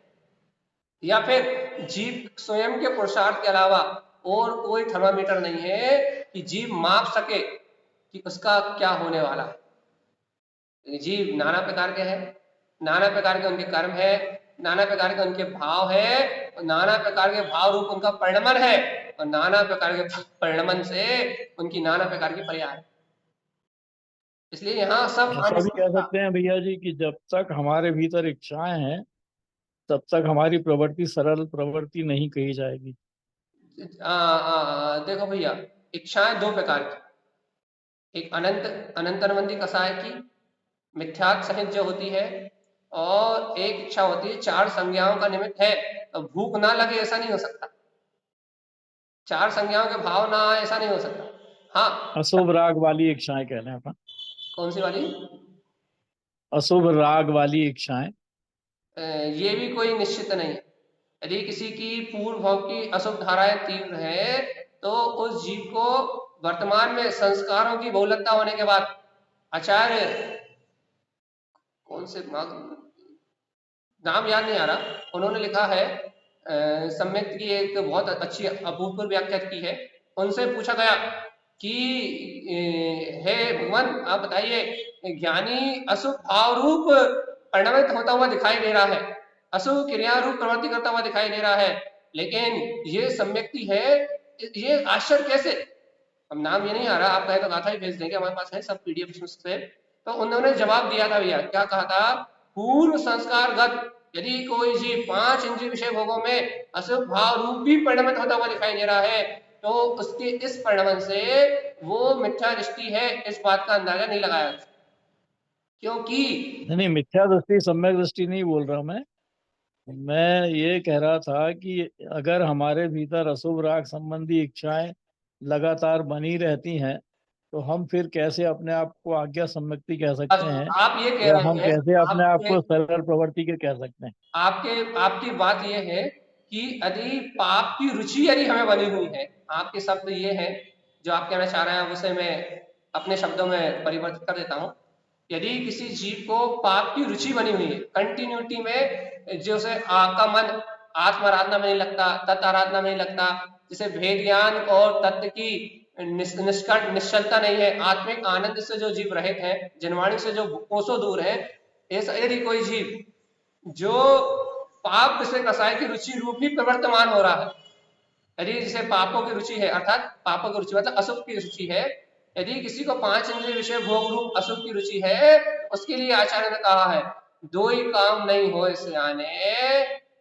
या फिर जीव स्वयं के पुरुषार्थ के अलावा और कोई थर्मामीटर नहीं है कि जीव माप सके कि उसका क्या होने वाला है। जीव नाना प्रकार के हैं, नाना प्रकार के उनके कर्म है, नाना प्रकार के उनके भाव है, और नाना प्रकार के भाव रूप उनका परिणमन है, और नाना प्रकार के परिणमन से उनकी नाना प्रकार की पर्याय है। इसलिए यहाँ सब ऐसा भी कह सकते हैं भैया जी कि जब तक हमारे भीतर इच्छाएं हैं तब तक हमारी प्रवृत्ति सरल प्रवृत्ति नहीं कही जाएगी। देखो भैया इच्छाएं 2 प्रकार की, एक अनंतरवंदी कसाय की मिथ्यात्व सहित जो होती है, और एक इच्छा होती है 4 संज्ञाओं का निमित्त है तो भूख ना लगे ऐसा नहीं हो सकता, 4 संज्ञाओं के भाव ना आए ऐसा नहीं हो सकता। हाँ अशुभ राग वाली इच्छाएं कह रहे हैं अपन, कौन सी वाली? अशुभ राग वाली इच्छाएं। ये भी कोई निश्चित नहीं है। यदि किसी की पूर्व भाव की अशुभ धाराएं तीव्र है तो उस जीव को वर्तमान में संस्कारों की बहुलता होने के बाद आचार्य कौन से नाम याद नहीं आ रहा, उन्होंने लिखा है सम्यक की एक बहुत अच्छी अभूतपूर्व व्याख्या की है। उनसे पूछा गया कि हे भगवान आप बताइए ज्ञानी अशुभ भाव रूप परिणमित होता हुआ दिखाई दे रहा है, अशुभ क्रिया रूप प्रवृत्ति करता हुआ दिखाई दे रहा है, लेकिन ये सम्यक्ति है, ये आश्चर्य कैसे? अब नाम ये नहीं आ रहा, आप कहे तो गाथा ही भेज देंगे, हमारे पास है सब PDF से। तो उन्होंने जवाब दिया था भैया, क्या कहा था? पूर्व संस्कारगत यदि कोई जीव 5 इंद्रिय विषय भोगों में अशुभ भाव रूप भी परिणमित होता हुआ दिखाई दे रहा है, तो उसके इस परिणमन से वो मिथ्या दृष्टि है, इस बात का अंदाजा नहीं लगाया, क्योंकि नहीं, मिथ्या दृष्टि सम्यक दृष्टि नहीं बोल रहा मैं ये कह रहा था कि अगर हमारे भीतर अशुभ राग संबंधी इच्छाएं लगातार बनी रहती हैं, तो हम फिर कैसे अपने आप को आज्ञा सम्यक्ति कह सकते हैं, आप ये कह या रहे हम हैं, कैसे अपने आप को सरल प्रवृत्ति के कह सकते हैं? आपकी बात ये है कि यदि पाप की रुचि यदि हमें बनी हुई है, आपके शब्द ये है, जो आप कहना चाह रहे हैं उसे मैं अपने शब्दों में परिवर्तित कर देता हूँ। यदि किसी जीव को पाप की रुचि बनी हुई है, कंटिन्यूटी में, जैसे का मन आत्माराधना में नहीं लगता, तत्व आराधना में नहीं लगता, जिसे भेद ज्ञान और तत्व की निश्चलता नहीं है, आत्मिक आनंद से जो जीव रहित है, जनवाणी से जो कोसों दूर है, ऐसा यदि कोई जीव जो पाप से कसाय की रुचि रूप ही प्रवर्तमान हो रहा है, यदि जिसे पापों की रुचि है, अर्थात पापों की रुचि मतलब अशुभ की रुचि है, यदि किसी को 5 इंद्रिय विषय भोग रूप अशुभ की रुचि है, उसके लिए आचार्य ने कहा है, दो ही काम नहीं हो इसे आने,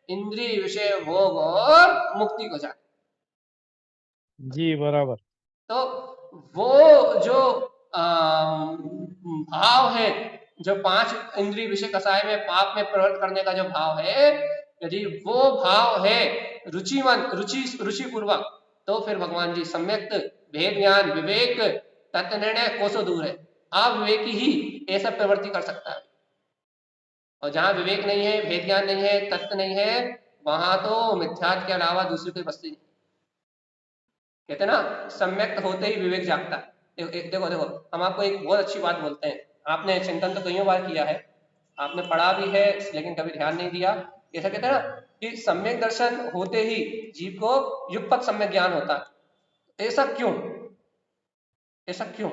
इंद्रिय विषय भोग और मुक्ति को जाने। जी बराबर। तो वो जो भाव है, जो 5 इंद्रिय विषय कसाय में पाप में प्रवृत्त करने का जो भाव है, यदि वो भाव है रुचि पूर्वक, तो फिर भगवान जी सम्यक भेद ज्ञान विवेक तत्व निर्णय कोसों दूर है, अविवेकी ही ऐसा प्रवृत्ति कर सकता है। और जहां विवेक नहीं है, भेद ज्ञान नहीं है, तत्व नहीं है, वहां तो मिथ्यात्व के अलावा दूसरी कोई वस्तु नहीं। कहते ना, सम्यक होते ही विवेक जागता है। देखो देखो, हम आपको एक बहुत अच्छी बात बोलते हैं, आपने चिंतन तो कईयों बार किया है, आपने पढ़ा भी है, लेकिन कभी ध्यान नहीं दिया। ऐसा कहते हैं ना कि सम्यक दर्शन होते ही जीव को युगपत सम्यक ज्ञान होता है। ऐसा क्यों? ऐसा क्यों?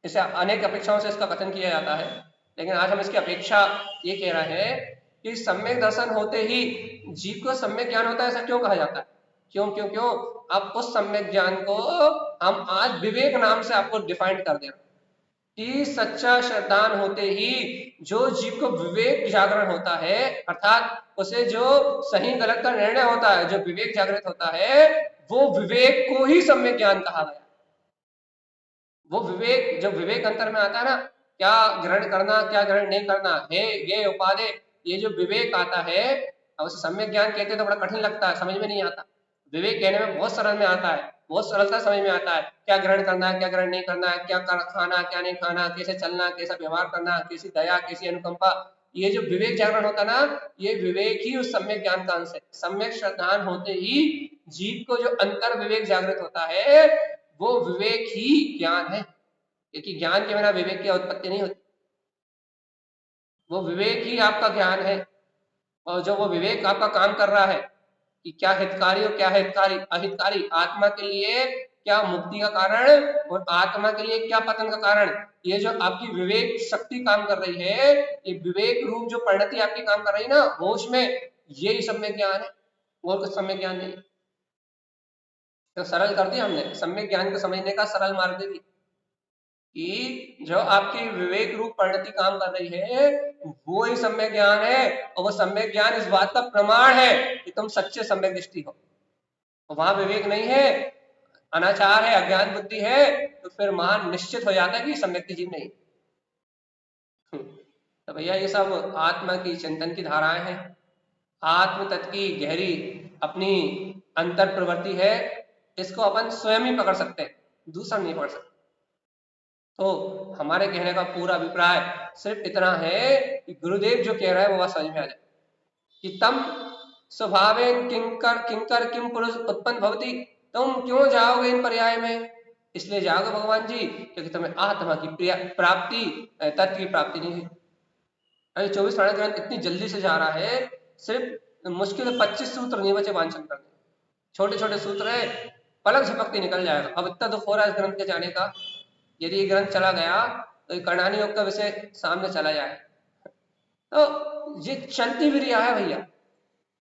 इसे अनेक अपेक्षाओं से इसका कथन किया जाता है, लेकिन आज हम इसकी अपेक्षा ये कह रहे हैं कि सम्यक दर्शन होते ही जीव को सम्यक ज्ञान होता है। ऐसा क्यों कहा जाता है? क्यों क्यों क्यों? अब उस सम्यक ज्ञान को हम आज विवेक नाम से आपको डिफाइन कर दें कि सच्चा श्रद्धान होते ही जो जीव को विवेक जागरण होता है, अर्थात उसे जो सही गलत का निर्णय होता है, जो विवेक जागृत होता है, वो विवेक को ही सम्यक ज्ञान कहा गया। वो विवेक, जब विवेक अंतर में आता है ना, क्या ग्रहण करना क्या ग्रहण नहीं करना है, ये उपाधि, ये जो विवेक आता है, अब उसे सम्यक ज्ञान कहते तो बड़ा कठिन लगता है, समझ में नहीं आता। विवेक कहने में बहुत सरल में आता है, बहुत सरलता समझ में आता है, क्या ग्रहण करना है क्या ग्रहण नहीं करना है, क्या खाना क्या नहीं खाना, कैसे चलना, कैसा व्यवहार करना, कैसी दया कैसी अनुकंपा, ये जो विवेक जागरण होता ना, ये विवेक ही उस सम्यक ज्ञान का अंश है। सम्यक श्रद्धान होते ही जीव को जो अंतर विवेक जागृत होता है, वो विवेक ही ज्ञान है, क्योंकि ज्ञान के बिना विवेक की उत्पत्ति नहीं होती। वो विवेक ही आपका ज्ञान है, और जो वो विवेक आपका काम कर रहा है कि क्या हितकारी और क्या हितकारी अहितकारी, आत्मा के लिए क्या मुक्ति का कारण और आत्मा के लिए क्या पतन का कारण, ये जो आपकी विवेक शक्ति काम कर रही है, ये विवेक रूप जो परिणति आपकी काम कर रही है ना होश में, यही सम्यक ज्ञान है, और कुछ सम्यक ज्ञान नहीं। तो सरल कर दिया हमने, सम्यक ज्ञान को समझने का सरल मार्ग दे दिया कि जो आपकी विवेक रूप परिणति काम कर रही है, वो ही सम्यक ज्ञान है, और वो सम्यक ज्ञान इस बात का प्रमाण है कि तुम सच्चे सम्यक दृष्टि हो। वहां विवेक नहीं है, अनाचार है, अज्ञान बुद्धि है, तो फिर महान निश्चित हो जाता है कि सम्यक जीव नहीं। तो भैया ये सब आत्मा की चिंतन की धाराएं हैं, आत्म तत्व की गहरी अपनी अंतर प्रवृत्ति है, इसको अपन स्वयं ही पकड़ सकते हैं, दूसरा नहीं पकड़ सकते। तो हमारे कहने का पूरा अभिप्राय सिर्फ इतना है कि गुरुदेव जो कह रहा है वो बात समझ में आ जाए कि तम स्वभावे किंकर किम पुरुष उत्पन्न भवती, तुम क्यों जाओगे इन पर्याय में? इसलिए जाओगे भगवान जी क्योंकि तुम्हें आत्मा की प्राप्ति, तत्व की प्राप्ति नहीं है। अरे 24 ग्रंथ इतनी जल्दी से जा रहा है, सिर्फ मुश्किल 25 सूत्र नहीं बचे वांछन करने, छोटे छोटे सूत्र है, पलक झपकते निकल जाएगा। अब इतना दुख हो रहा है इस ग्रंथ के जाने का, यदि ये ग्रंथ चला गया तो कर्णानी योग का विषय सामने चला जाए। तो ये चलती भी रिया है भैया।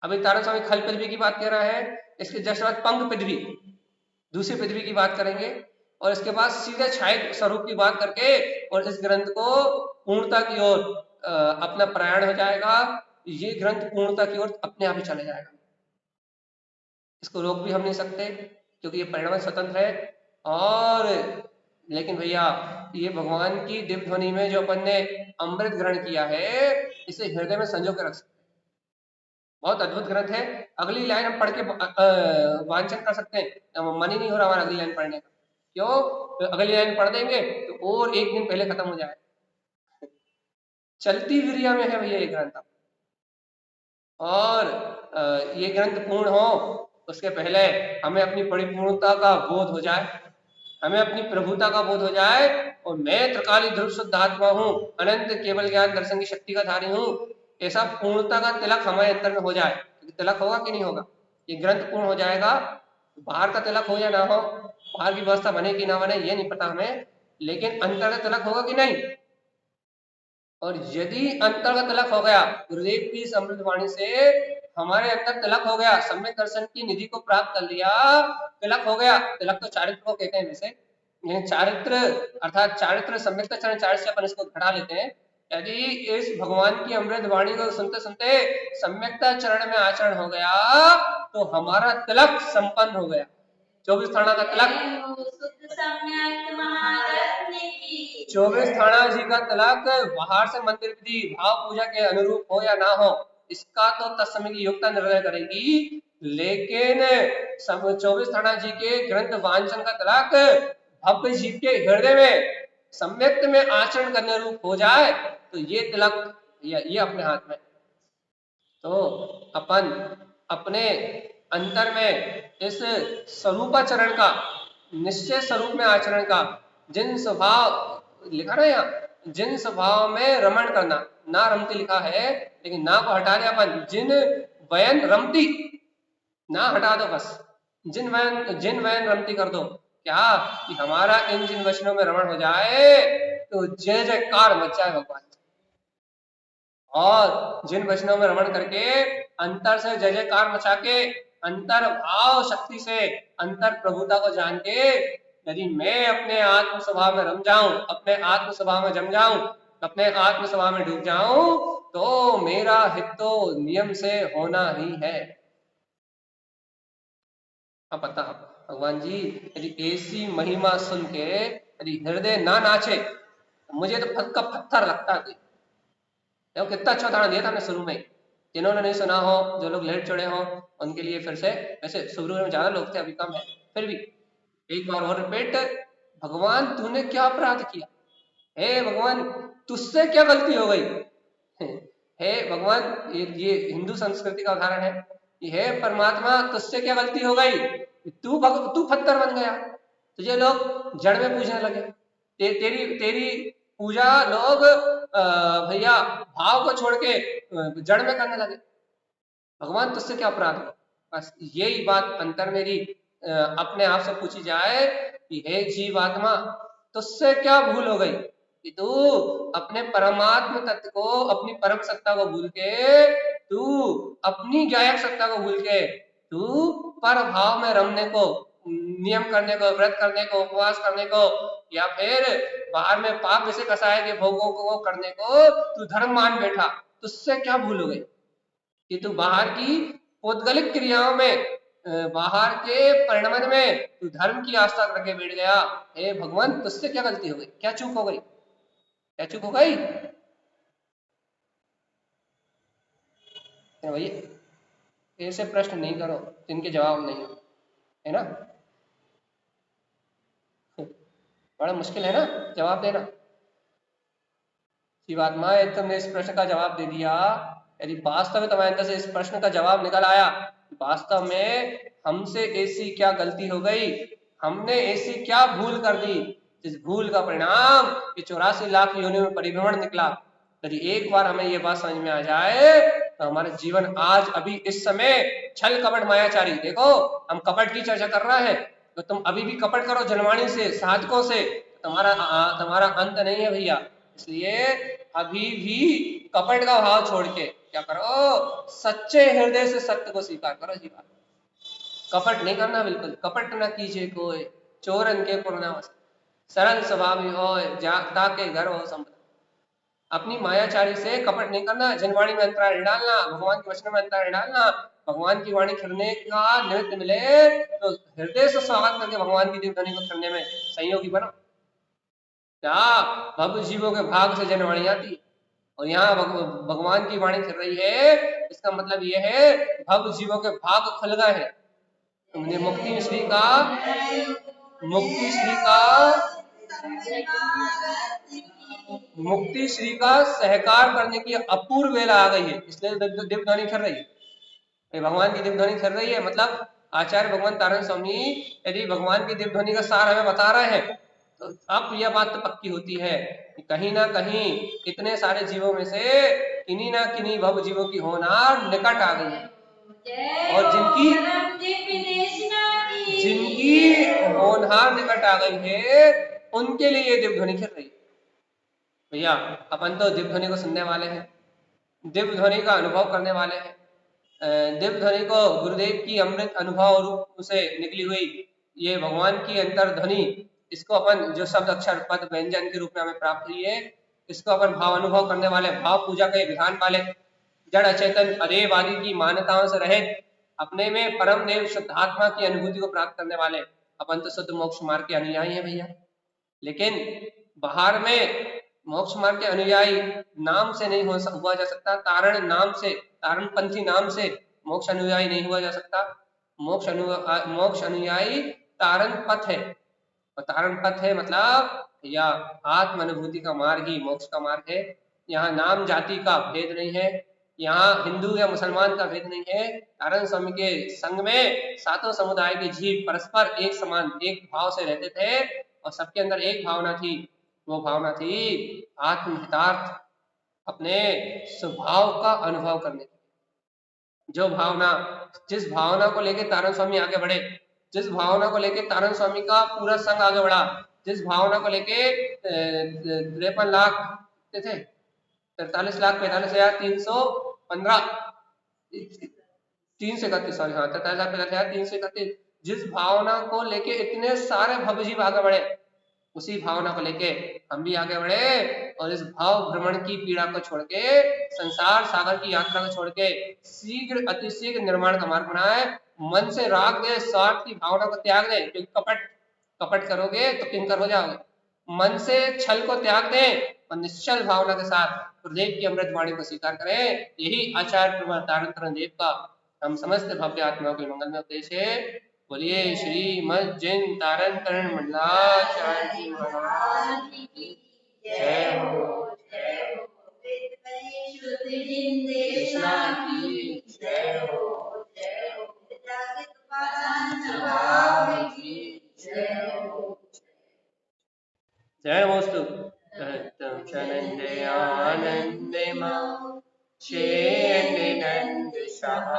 अभी तारा स्वामी खल पृथ्वी की बात कर रहा है, इसके जस्ट बाद पंख पृथ्वी, दूसरी पृथ्वी की बात करेंगे और इसके बाद सीधे छाया स्वरूप की बात करके और इस ग्रंथ को पूर्णता की ओर अपना प्रयाण हो जाएगा। ये ग्रंथ पूर्णता की ओर अपने आप ही चला जाएगा, इसको रोक भी हम नहीं सकते क्योंकि ये परिणाम स्वतंत्र है। और लेकिन भैया ये भगवान की दिव्य ध्वनि में जो अपन ने अमृत ग्रहण किया है, इसे हृदय में संजो के रख सकते हैं। बहुत अद्भुत ग्रंथ है। अगली लाइन हम पढ़ के वांछन कर सकते हैं, मन ही नहीं हो रहा हमारा अगली लाइन पढ़ने का। क्यों? तो अगली लाइन पढ़ देंगे तो और एक दिन पहले खत्म हो जाए। चलती विरिया में है भैया ये ग्रंथ। और ये ग्रंथ पूर्ण हो उसके पहले हमें अपनी परिपूर्णता का बोध हो जाए, हमें अपनी प्रभुता का बोध हो जाए और मैं त्रिकाली ध्रुव शुद्ध आत्मा हूँ, अनंत केवल ज्ञान दर्शन की शक्ति का धारी हूँ, ऐसा पूर्णता का तिलक हमारे अंतर में हो जाए। तिलक होगा कि नहीं होगा? ये ग्रंथ पूर्ण हो जाएगा। बाहर का तिलक हो या ना हो, बाहर की व्यवस्था बने कि ना बने ये नहीं पता हमें, लेकिन अंतर का तिलक होगा कि नहीं? और यदि अंतर का तिलक हो गया, गुरुदेव की अमृत वाणी से हमारे अंदर तिलक हो गया, सम्यक दर्शन की निधि को प्राप्त कर लिया, तिलक हो गया। तिलक तो चारित्र को कहते हैं वैसे, चारित्र अर्थात चारित्र सम्यक चरण चारित्र से अपन इसको घटा लेते हैं। यदि इस भगवान की अमृत वाणी को सुनते सुनते सम्यकता चरण में आचरण हो गया तो हमारा तिलक संपन्न हो गया। 24 थाना का तिलक, 24 थाना जी का तिलक बाहर से मंदिर विधि भाव पूजा के अनुरूप हो या ना हो, इसका तो तत्समय की योग्यता निर्णय करेगी, लेकिन 24 थाना जी के ग्रंथ वांचन का तिलक भव्य जी के हृदय में सम्यक में आचरण करने रूप हो जाए तो ये तिलक ये अपने हाथ में। तो अपन अपने अंतर में इस स्वरूपाचरण का, निश्चय स्वरूप में आचरण का, जिन स्वभाव लिखा ना यहाँ, जिन स्वभाव में रमण करना, ना रमती लिखा है लेकिन ना को हटा दिया अपन, जिन वयन रमती ना हटा दो, बस जिन वयन रमती कर दो। क्या कि हमारा इन जिन वचनों में रमण हो जाए तो जय जयकार मच जाए भगवान। और जिन वचनों में रमण करके अंतर से जय जयकार मचा के, अंतर भाव शक्ति से अंतर प्रभुता को जान के, यदि मैं अपने आत्म स्वभाव में रम जाऊं, अपने आत्म स्वभाव में जम जाऊं, अपने आत्म स्वभाव में डूब जाऊं, तो मेरा हित तो नियम से होना ही है। अब पता भगवान जी यदि ऐसी महिमा सुन के यदि हृदय ना नाचे, मुझे तो फट का पत्थर लगता है। देखो कितना अच्छा उदाहरण दिया था हमने शुरू में, जिन्होंने नहीं सुना हो, जो लोग लेट चढ़े हो उनके लिए फिर से, वैसे शुरू में ज्यादा लोग थे अभी कम है, फिर भी एक बार और रिपीट, भगवान तूने क्या अपराध किया? हे भगवान तुझसे क्या गलती हो गई? हे भगवान, ये हिंदू संस्कृति का उदाहरण है, हे परमात्मा तुझसे क्या गलती हो गई? तू पत्थर बन गया, तुझे लोग जड़ में पूजने लगे, तेरी पूजा लोग भैया भाव को छोड़ के जड़ में करने लगे। भगवान तुझसे क्या अपराध हो? बस यही बात अंतर मेरी अपने आप से पूछी जाए कि हे जीवात्मा तुझसे क्या भूल हो गई कि तू अपने परमात्म तत्व को, अपनी परम सत्ता को भूल के, तू अपनी गायक सत्ता को भूल के, तू पर भाव में रमने को, नियम करने को, व्रत करने को, उपवास करने को, या फिर बाहर में पाप जैसे कसाय के भोगों को करने को तू धर्म मान बैठा। तुझसे क्या भूल हो गई कि तू बाहर की पौद्गलिक क्रियाओं में, बाहर के परिणमन में तू धर्म की आस्था करके बैठ गया? हे भगवान तुझसे क्या गलती हो गई? क्या चूक हो गई? क्या चूक हो गई? भैया ऐसे प्रश्न नहीं करो जिनके जवाब नहीं हो, है ना? बड़ा मुश्किल है ना जवाब देना। जीवात्मा यदि तुमने इस प्रश्न का जवाब दे दिया, यदि वास्तव में तुम्हारे अंदर से इस प्रश्न का जवाब निकल आया, वास्तव में हमसे ऐसी क्या गलती हो गई, हमने ऐसी क्या भूल कर दी जिस भूल का परिणाम ये 84 लाख योनियों में परिभ्रमण निकला। यदि एक बार हमें ये बात समझ में आ जाए तो हमारा जीवन आज अभी इस समय छल कपट मायाचारी, देखो हम कपट की चर्चा कर रहे हैं तो तुम अभी भी कपट करो जनवाणी से, साधकों से, तुम्हारा अंत नहीं है भैया। इसलिए अभी भी कपट का भाव छोड़ के क्या करो, सच्चे हृदय से सत्य को स्वीकार करो। जी बात, कपट नहीं करना, बिल्कुल कपट न कीजिए कोई, चोरन के पुरनावस, सरल स्वभावी हो जाता के घर हो संपदा। अपनी मायाचारी से कपट नहीं करना, जनवाणी में अंतराल डालना, भगवान के वचन में अंतराल डालना, भगवान की वाणी करने का निमित्त मिले तो हृदय से स्वागत करके भगवान की दिव्य ध्वनि को करने में सहयोगी बनो। क्या भव जीवों के भाग से जनवाणी आती और यहाँ भगवान की वाणी कर रही है, इसका मतलब यह है भव जीवों के भाग खुल गए हैं। मुक्ति श्री का मुक्ति श्री का सहकार करने की अपूर्व वेला आ गई है, इसलिए दिव्य ध्वनि कर रही है। भगवान की दिव्य ध्वनि कर रही है मतलब आचार्य भगवान तारण स्वामी यदि भगवान की दिव्य ध्वनि का सार हमें बता रहे हैं तो अब यह बात तो पक्की होती है कि कहीं ना कहीं इतने सारे जीवों में से किन्हीं ना किन्हीं भव जीवों की होनार निकट आ गई है और जिनकी होनहार निकट आ गई है उनके लिए ये दिव्य ध्वनि कर रही है। भैया अपन तो दिव्य ध्वनि को सुनने वाले हैं, दिव्य ध्वनि का अनुभव करने वाले हैं, दिव्य ध्वनि को गुरुदेव की अमृत अनुभव रूप से निकली हुई ये भगवान की अंतर ध्वनि, इसको अपन जो शब्द अक्षर पद व्यंजन के रूप में हमें प्राप्त हुई है, इसको अपन भाव अनुभव करने वाले, भाव पूजा के विधान वाले, जड़ अचेतन अदेव आदि की मान्यताओं से रहित अपने में परम देव शुद्ध आत्मा की अनुभूति को प्राप्त करने वाले अपन तो शुद्ध मोक्ष मार्ग के अनुयायी हैं भैया। लेकिन बाहर में मोक्ष मार्ग के अनुयायी नाम से नहीं हुआ जा सकता, तारणपंथी नाम से मोक्ष अनुयायी नहीं हुआ जा सकता। मोक्ष अनुयायी तारण पथ है और तारण पथ है मतलब या आत्म अनुभूति का मार्ग ही मोक्ष का मार्ग है। यहाँ नाम जाति का भेद नहीं है, यहाँ हिंदू या मुसलमान का भेद नहीं है। तारण स्वामी के संग में सातों समुदाय के जीव परस्पर एक समान एक भाव से रहते थे और सबके अंदर एक भावना थी, वो भावना थी आत्महितार्थ, अपने स्वभाव का अनुभव करने की। जो भावना, जिस भावना को लेकर तारण स्वामी आगे बढ़े, जिस भावना को लेकर तारण स्वामी का पूरा संघ आगे बढ़ा, जिस भावना को लेके 53 लाख थे 43,45,315 331 सॉरी हाँ 43,45,331 जिस भावना को लेके इतने सारे भवजीव आगे बढ़े, उसी भावना को लेके हम भी आगे बढ़े और इस भाव भ्रमण की पीड़ा को छोड़ के, संसार सागर की यात्रा को छोड़ के शीघ्र अतिशीघ्र निर्माण का मार्ग बनाए। मन से राग दे, स्वार्थ की भावना को त्याग दे, क्योंकि कपट करोगे तो किंकर हो जाओगे। मन से छल को त्याग दें और निश्चल भावना के साथ गुरुदेव की अमृत वाणी को स्वीकार करें। यही आचार्य तारण देव का हम समस्त भव्य आत्माओं के मंगल में उपदेश है। बोलिए श्रीमद् जैन तारण तरण मंडलाचार्य जी महाराज की जय हो। कृष्णा की जय हो। जय वस्तु आनंदे नंद शाह